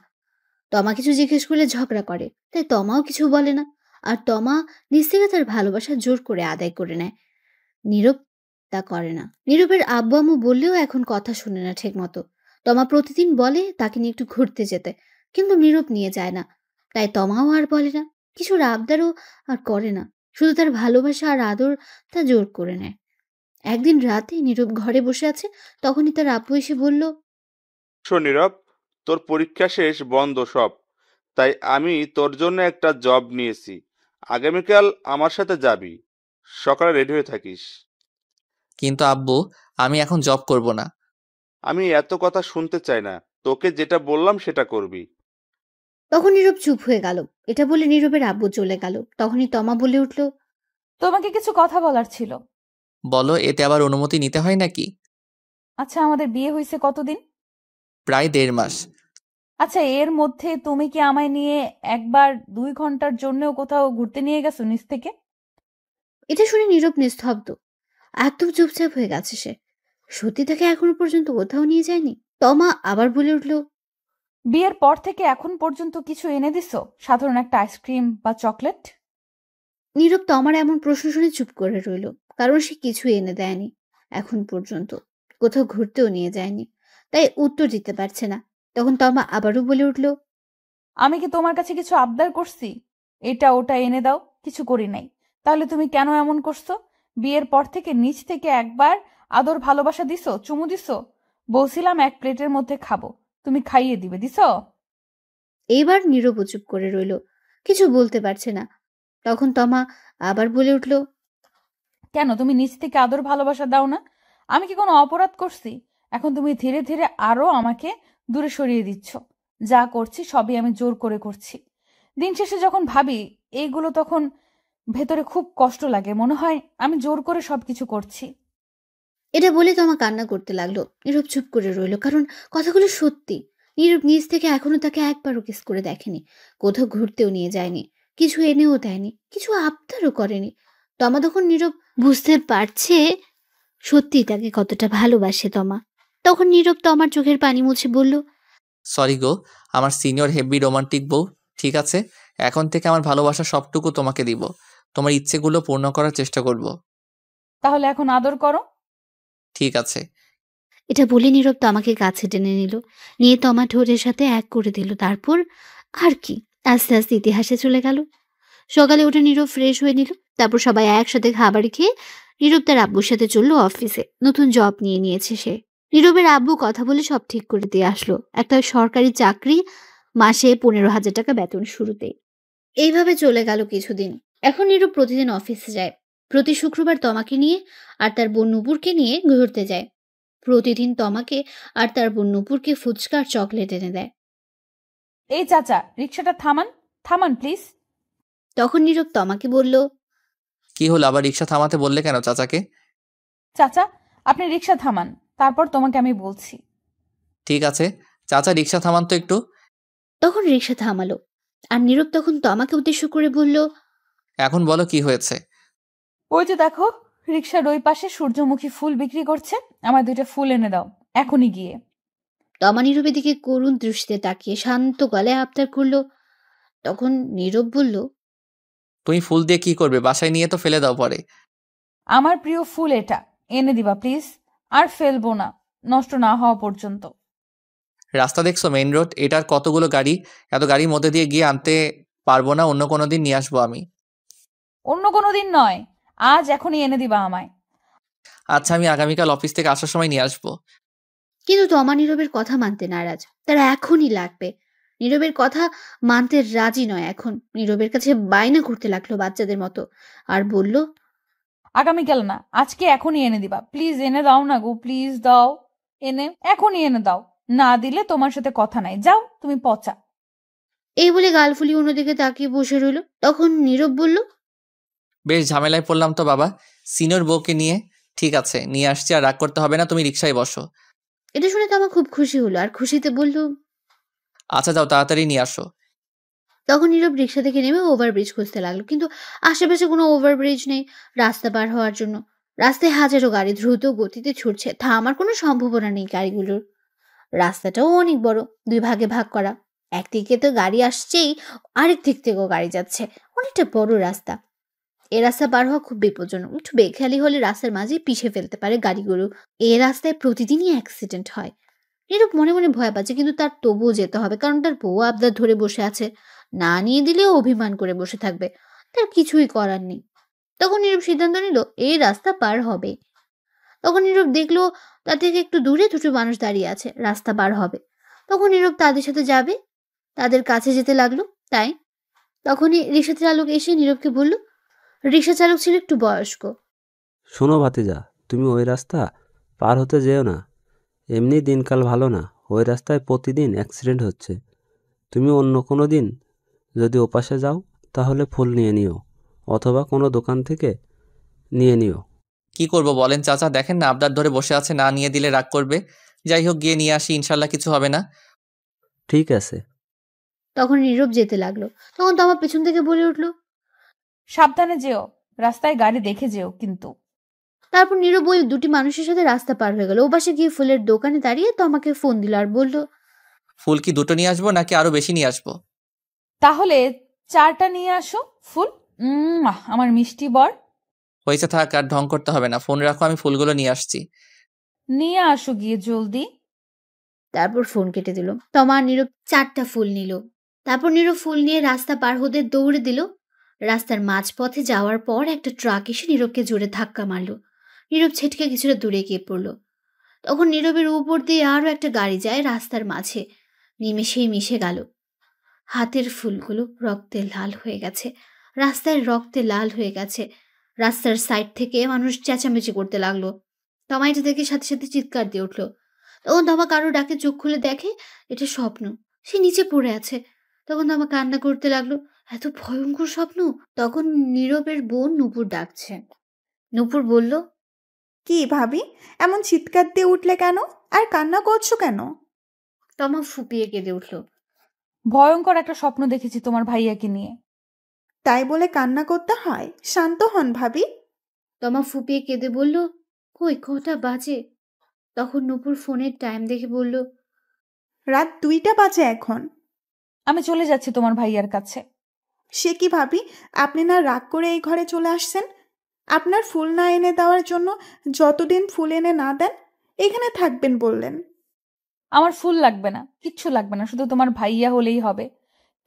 তমা কিছু জিজ্ঞেস করলে ঝগড়া করে, তাই তমাও কিছু বলে না। আর তমা নিজ থেকে তার ভালোবাসা জোর করে আদায় করে নেয়। নীরব তা করে না। নীরবের আব্বু আম্মু বললেও এখন কথা শুনে না ঠিক মতো। তমা প্রতিদিন বলে তাকে নিয়ে একটু ঘুরতে যেতে, কিন্তু নীরব নিয়ে যায় না। তাই তমাও আর বলে না, কিছুর আবদারও আর করে না। শুধু তার ভালোবাসা আর আদর তা জোর করে নেয়। একদিন রাতে নীরব ঘরে বসে আছে, তখনই তার আব্বু এসে বলল, শোন নীরব, তোর পরীক্ষা শেষ, বন্ধ সব, তাই আমি তোর জন্য একটা জব নিয়েছি। আগামীকাল আমার সাথে যাবি, সকালে রেডি হয়ে থাকিস। কিন্তু আব্বু, আমি এখন জব করব না। আমি এত কথা শুনতে চাই না, তোকে যেটা বললাম সেটা করবি। তখন নীরব চুপ হয়ে গেল। এটা বলে নীরবের আব্বু চলে গেল। তখনই তমা বলে উঠল, তোমাকে কিছু কথা বলার ছিল। বলো, এতে আবার অনুমতি নিতে হয় নাকি? আচ্ছা, আমাদের বিয়ে হয়েছে কতদিন? প্রায় 1.5 মাস। আচ্ছা, এর মধ্যে তুমি কি আমায় নিয়ে একবার 2 ঘন্টার জন্যও কোথাও ঘুরতে নিয়ে গেছো নিজ থেকে? এটা শুনে নীরব নিস্তব্ধ, একদম চুপচাপ হয়ে গেছে সে। সত্যি তাকে এখনো পর্যন্ত কোথাও নিয়ে যায়নি। তমা আবার বলে উঠল, বিয়ের পর থেকে এখন পর্যন্ত কিছু এনে দিছো? সাধারণ একটা আইসক্রিম বা চকলেট? নীরব তমার এমন প্রশ্ন শুনে চুপ করে রইল, কারণ সে কিছু এনে দেয়নি এখন পর্যন্ত, কোথাও ঘুরতেও নিয়ে যায়নি, তাই উত্তর দিতে পারছে না। তখন তমা আবারও বলে উঠল, আমি কি তোমার কাছে কিছু আবদার করছি? এটা ওটা এনে দাও, কিছু করি নাই। তাহলে তুমি কেন এমন করছো? বিয়ের পর থেকে নিজ থেকে একবার আদর ভালোবাসা দিছো, চুমু দিছো? বলছিলাম এক প্লেটের মধ্যে খাবো, তুমি খাইয়ে দিবে, দিছো? এইবার নীরব চুপ করে রইল, কিছু বলতে পারছে না। তখন তমা আবার বলে উঠল, কেন তুমি নিজ থেকে আদর ভালোবাসা দাও না? আমি কি কোনো অপরাধ করছি? এখন তুমি ধীরে ধীরে আরো আমাকে দূরে সরিয়ে দিচ্ছ। যা করছি সবই আমি জোর করে করছি। দিন শেষে যখন ভাবি এইগুলো, তখন ভেতরে খুব কষ্ট লাগে, মনে হয় আমি জোর করে সবকিছু করছি। এটা বলে তমা কান্না করতে লাগলো। নীরব চুপ করে রইল, কারণ কথাগুলো সত্যি। নীরব নিজ থেকে এখনো তাকে একবারও কিস করে দেখেনি, কোথাও ঘুরতেও নিয়ে যায়নি, কিছু এনেও দেয়নি, কিছু আবদারও করেনি। তমা তখন নীরব বুঝতে পারছে সত্যি তাকে কতটা ভালোবাসে তমা। তখন নীরব তমার চোখের পানি মুছে বলল, সরি গো, আমার সিনিয়র হেভি রোমান্টিক বউ। ঠিক আছে, এখন থেকে আমার ভালোবাসা সবটুকু তোমাকে দিব। তোমার ইচ্ছেগুলো পূর্ণ করার চেষ্টা করব। তাহলে এখন আদর করো। ঠিক আছে। এটা বলে নীরব তমাকে কাছে টেনে নিল, নিয়ে তমা ঠোঁটের সাথে এক করে দিল। তারপর আর কি, আস্তে আস্তে ইতিহাসে চলে গেল। সকালে উঠে নীরব ফ্রেশ হয়ে নিল। তারপর সবাই একসাথে খাবার খেয়ে নীরব তার আব্বুর সাথে চললো অফিসে। নতুন জব নিয়ে নিয়েছে সে। নীরবের আব্বু কথা বলে সব ঠিক করে দিয়ে আসলো। একটা সরকারি চাকরি, মাসে 15,000 টাকা বেতন শুরুতেই। এইভাবে চলে গেল কিছুদিন। এখন নীরব প্রতিদিন অফিসে যায়। প্রতি শুক্রবার তমাকে নিয়ে আর তার বোন নুপুরকে নিয়ে ঘুরতে যায়। প্রতিদিন তমাকে আর তার বোন নুপুরকে ফুচকা আর চকলেট এনে দেয়। এই চাচা, রিক্সাটা থামান, থামান প্লিজ। তখন নীরব তমাকে বলল, কি হলো, আবার রিক্সা থামাতে বললে কেন চাচাকে? চাচা, আপনি রিক্সা থামান, তারপর তোমাকে আমি বলছি। ঠিক আছে চাচা, রিক্সা থামান তো একটু। তখন রিক্সা থামালো। আর নীরব তখন তমাকে উদ্দেশ্য করে বলল, এখন বলো কি হয়েছে? ওই যে দেখো, রিক্সার ওই পাশে সূর্যমুখী ফুল বিক্রি করছে, আমার 2টা ফুল এনে দাও এখনই গিয়ে। তমা নীরবের দিকে করুণ দৃষ্টিতে তাকিয়ে শান্ত গলায় আবদার করলো। তখন নীরব বলল, তুমি ফুল দিয়ে কি করবে? বাসায় নিয়ে তো ফেলে দাও পরে। আমার প্রিয় ফুল এটা, এনে দিবা প্লিজ। আর ফেলবো না, নষ্ট না হওয়া পর্যন্ত। রাস্তা দেখছো, মেইন রোড, এটার কতগুলো গাড়ি, এত গাড়ির মধ্যে দিয়ে গিয়ে আনতে পারবো না। অন্য কোনো দিন নিয়ে আসবো আমি। অন্য কোনো দিন নয়, আজ এখনই এনে দিবা আমায়। আচ্ছা, আমি আগামীকাল অফিস থেকে আসার সময় নিয়ে আসবো। কিন্তু তমা নীরবের কথা মানতে নারাজ। তারা এখনই লাগবে। নীরবের কথা মানতে রাজি নয়। এখন নীরবের কাছে বায়না করতে লাগলো বাচ্চাদের মতো, আর বলল, আগামীকাল না, আজকে এখনই এনে দিবা প্লিজ। এনে দাও না গো, প্লিজ দাও, এনে এখনই এনে দাও। না দিলে তোমার সাথে কথা নাই, যাও তুমি পচা। এই বলে গাল ফুলিয়ে অন্যদিকে তাকিয়ে বসে রইল। তখন নীরব বলল, বেশ ঝামেলায় পড়লাম তো বাবা, সিনিয়র বউকে নিয়ে। ঠিক আছে, নিয়ে আসছি, আর রাগ করতে হবে না, তুমি রিক্সায় বসো। এটা শুনে তমা খুব খুশি হলো, আর খুশিতে বলল, আচ্ছা যাও, তাড়াতাড়ি নিয়ে আসো। তখন নীরব রিক্সা থেকে নেমে ওভারব্রিজ খুঁজতে লাগলো। কিন্তু আশেপাশে কোনো ওভারব্রিজ নেই রাস্তা পার হওয়ার জন্য। রাস্তায় হাজারো গাড়ি দ্রুত গতিতে ছুটছে, থামার কোনো সম্ভাবনা নেই গাড়িগুলোর। রাস্তাটাও অনেক বড়, 2 ভাগে ভাগ করা। একদিকে তো গাড়ি আসছেই, আরেক দিক থেকেও গাড়ি যাচ্ছে। অনেকটা বড় রাস্তা। এ রাস্তা পার হওয়া খুব বিপজ্জনক। একটু বেখেয়ালি হলে রাস্তার মাঝে পিষে ফেলতে পারে গাড়িগুলো। এ রাস্তায় প্রতিদিনই অ্যাক্সিডেন্ট হয়। নীরব মনে মনে ভয় পাচ্ছে, কিন্তু তার তবুও যেতে হবে, কারণ তার বউ আবদার ধরে বসে আছে। না নিয়ে দিলেও অভিমান করে বসে থাকবে। তার কিছুই করার নেই। তখন নীরব সিদ্ধান্ত নিল এই রাস্তা পার হবে। তখন নীরব দেখলো তার থেকে একটু দূরে 2টো মানুষ দাঁড়িয়ে আছে, রাস্তা পার হবে। তখন নীরব তাদের সাথে যাবে, তাদের কাছে যেতে লাগলো। তাই তখনই রিক্সা চালক এসে নীরবকে বলল, রিক্সা চালক ছিল একটু বয়স্ক। শোনো ভাতিজা, তুমি ওই রাস্তা পার হতে যেও না। এমনি দিনকাল ভালো না, ওই রাস্তায় প্রতিদিন অ্যাক্সিডেন্ট হচ্ছে। তুমি অন্য কোনো দিন যদি ওপাশে যাও তাহলে ফুল নিয়ে নিও, অথবা কোনো দোকান থেকে নিয়ে নিও। কি করব বলেন চাচা, দেখেন না আবদার ধরে বসে আছে, না নিয়ে দিলে রাগ করবে। যাই হোক, গিয়ে নিয়ে আসি, ইনশাল্লাহ কিছু হবে না। ঠিক আছে। তখন নীরব যেতে লাগলো। তখন তো আমার পেছন থেকে বলে উঠলো, সাবধানে যেও, রাস্তায় গাড়ি দেখে যেও কিন্তু। তারপর নীরব ওই 2টি মানুষের সাথে রাস্তা পার হয়ে গেল। ওপাশে গিয়ে ফুলের দোকানে দাঁড়িয়ে তো আমাকে ফোন দিল আর বলল, ফুল কি 2টো নিয়ে আসবো নাকি আরো বেশি নিয়ে আসবো? তাহলে 4টা নিয়ে আসো ফুল। আমার মিষ্টি বর। হয়েছে, থাক, আর ঢং করতে হবে না, ফোন রাখো, আমি ফুলগুলো নিয়ে আসছি। নিয়ে আসো গিয়ে জলদি। তারপর ফোন কেটে দিল। তমা আর নীরব 4টা ফুল নিল। তারপর নীরব ফুল নিয়ে রাস্তা পার হতে দৌড়ে দিল। রাস্তার মাঝপথে যাওয়ার পর একটা ট্রাক এসে নীরবকে জোরে ধাক্কা মারল। নীরব ছেটকে কিছুটা দূরে গিয়ে পড়ল। তখন নীরবের উপর দিয়ে আরো একটা গাড়ি যায় রাস্তার মাঝে, নিমেষেই মিশে গেল। হাতের ফুলগুলো রক্তে লাল হয়ে গেছে, রাস্তায় রক্তে লাল হয়ে গেছে। রাস্তার সাইড থেকে মানুষ চেঁচামেচি করতে লাগলো। তমা এটা দেখে সাথে সাথে চিৎকার দিয়ে উঠল। তখন তমা কারো ডাকে চোখ খুলে দেখে এটা স্বপ্ন। সে নিচে পড়ে আছে। তখন তমা কান্না করতে লাগলো, এত ভয়ঙ্কর স্বপ্ন। তখন নীরবের বোন নূপুর ডাকছে। নূপুর বলল, কি ভাবি, এমন চিৎকার দিয়ে উঠলে কেন? আর কান্না করছো কেন? তমা ফুপিয়ে কেঁদে উঠল। ভয়ঙ্কর একটা স্বপ্ন দেখেছি তোমার ভাইয়াকে নিয়ে। তাই বলে কান্না করতে হয়? শান্ত হন ভাবি। তমা ফুপিয়ে কেঁদে বলল, কই কটা বাজে? তখন নূপুর ফোনের টাইম দেখে বলল, রাত 2টা বাজে এখন। আমি চলে যাচ্ছি তোমার ভাইয়ার কাছে। সে কি ভাবি, আপনি না রাগ করে এই ঘরে চলে আসছেন? আপনার ফুল না এনে দেওয়ার জন্য যতদিন ফুল এনে না দেন এখানে থাকবেন বললেন। আমার ফুল লাগবে না, কিচ্ছু লাগবে না, শুধু তোমার ভাইয়া হলেই হবে।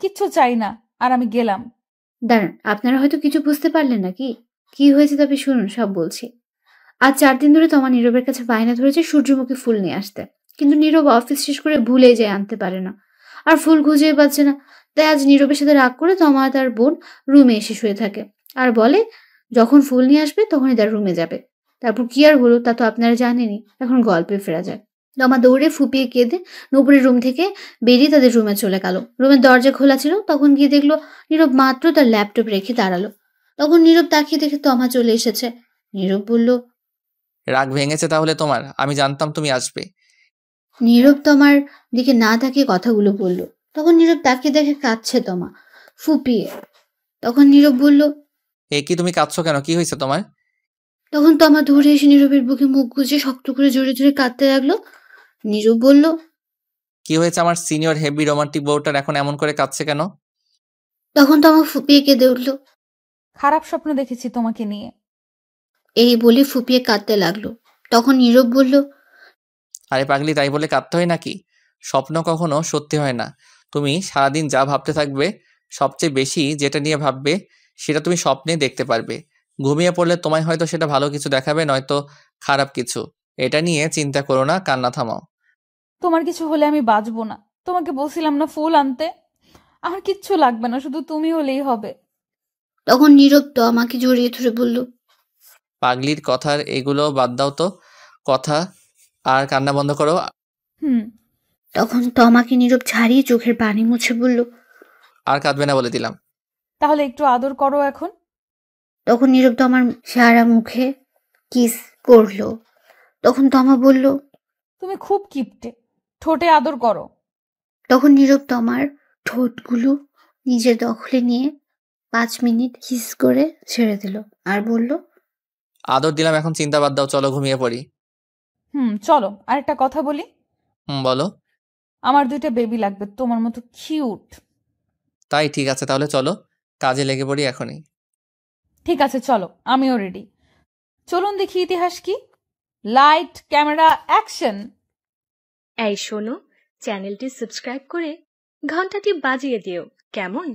কিচ্ছু চাই না। আর আমি গেলাম। দাঁড়ান, আপনারা হয়তো কিছু বুঝতে পারলেন নাকি? কি হয়েছে তবে শুনুন, সব বলছি। আজ 4 দিন ধরে তোমার নীরবের কাছে বায়না ধরেছে সূর্যমুখী ফুল নিয়ে আসতে, কিন্তু নীরব অফিস শেষ করে ভুলে যায়, আনতে পারে না। আর ফুল খুঁজেই পাচ্ছে না। তাই আজ নীরবের সাথে রাগ করে তমা তার বোন রুমে এসে শুয়ে থাকে আর বলে যখন ফুল নিয়ে আসবে তখনই তার রুমে যাবে। তারপর কি আর হলো তা তো আপনারা জানেনই। এখন গল্পে ফেরা যায়। তমা দৌড়ে ফুপিয়ে কেঁদে নূপুরের রুম থেকে বেরিয়ে তাদের রুমে চলে গেল। রুমের দরজা খোলা ছিল, তখন গিয়ে দেখলো নীরব মাত্র তার ল্যাপটপ রেখে দাঁড়ালো। তখন নীরব তাকিয়ে দেখে তমা চলে এসেছে। নীরব বলল, রাগ ভেঙেছে তাহলে তোমার? আমি জানতাম তুমি আসবে। নীরব তমার দিকে না তাকিয়ে কথাগুলো বলল। তখন নীরব তাকিয়ে দেখে কাঁদছে তমা, ফুপিয়ে। তখন নীরব বলল, এ কি, তুমি কাঁদছো কেন? কি হয়েছে তোমার? তখন তমা দৌড়ে এসে নীরবের বুকে মুখ গুজে শক্ত করে জোরে জোরে কাঁদতে লাগলো। নীরব বলল, কি হয়েছে? আমার সিনিয়র হেভি রোমান্টিক বউটার এখন এমন করে কাঁদছে কেন? তখন তমা ফুপিয়ে কেঁদে উঠল। খারাপ স্বপ্ন দেখেছি তোমাকে নিয়ে। এই বলে ফুপিয়ে কাঁদতে লাগলো। তখন নীরব বলল, আরে পাগলি, তাই বলে কাঁদতে হয় নাকি? স্বপ্ন কখনো সত্যি হয় না। তুমি সারাদিন যা ভাবতে থাকবে, সবচেয়ে বেশি যেটা নিয়ে ভাববে সেটা তুমি স্বপ্নে দেখতে পারবে। ঘুমিয়ে পড়লে তোমায় হয়তো সেটা ভালো কিছু দেখাবে, নয়তো খারাপ কিছু। এটা নিয়ে চিন্তা করো না, কান্না থামাও। তোমার কিছু হলে আমি বাঁচবো না। তোমাকে বলছিলাম না ফুল আনতে। আমার কিচ্ছু লাগবে না, শুধু তুমি হলেই হবে। তখন নীরব তমাকে জড়িয়ে ধরে বলল, পাগলির কথার এগুলো বাদ দাও তো, কথা আর কান্না বন্ধ করো। তখন তমাকে নীরব ছাড়িয়ে চোখের পানি মুছে বলল, আর কাঁদবে না বলে দিলাম। তাহলে একটু আদর করো এখন। তখন নীরব তমার সারা মুখে কিস করলো। তখন তমা বলল, তুমি খুব কিপটে, ঠোঁটে আদর করো। তখন নীরব তমার ঠোঁটগুলো নিজের দখলে নিয়ে 5 মিনিট কিস করে ছেড়ে দিল আর বলল, আদর দিলাম, এখন চিন্তা বাদ দাও, চলো ঘুমিয়ে পড়ি। চলো। আরেকটা কথা বলি। বলো। আমার 2টা বেবি লাগবে, তোমার মতো কিউট। তাই ঠিক আছে, তাহলে চলো কাজে লেগে পড়ি এখনই। ঠিক আছে, চলো, আমিও রেডি। চলুন দেখি ইতিহাস কি। Light, camera, action. এই শোনো, চ্যানেলটি সাবস্ক্রাইব করে ঘন্টাটি বাজিয়ে দিও, কেমন?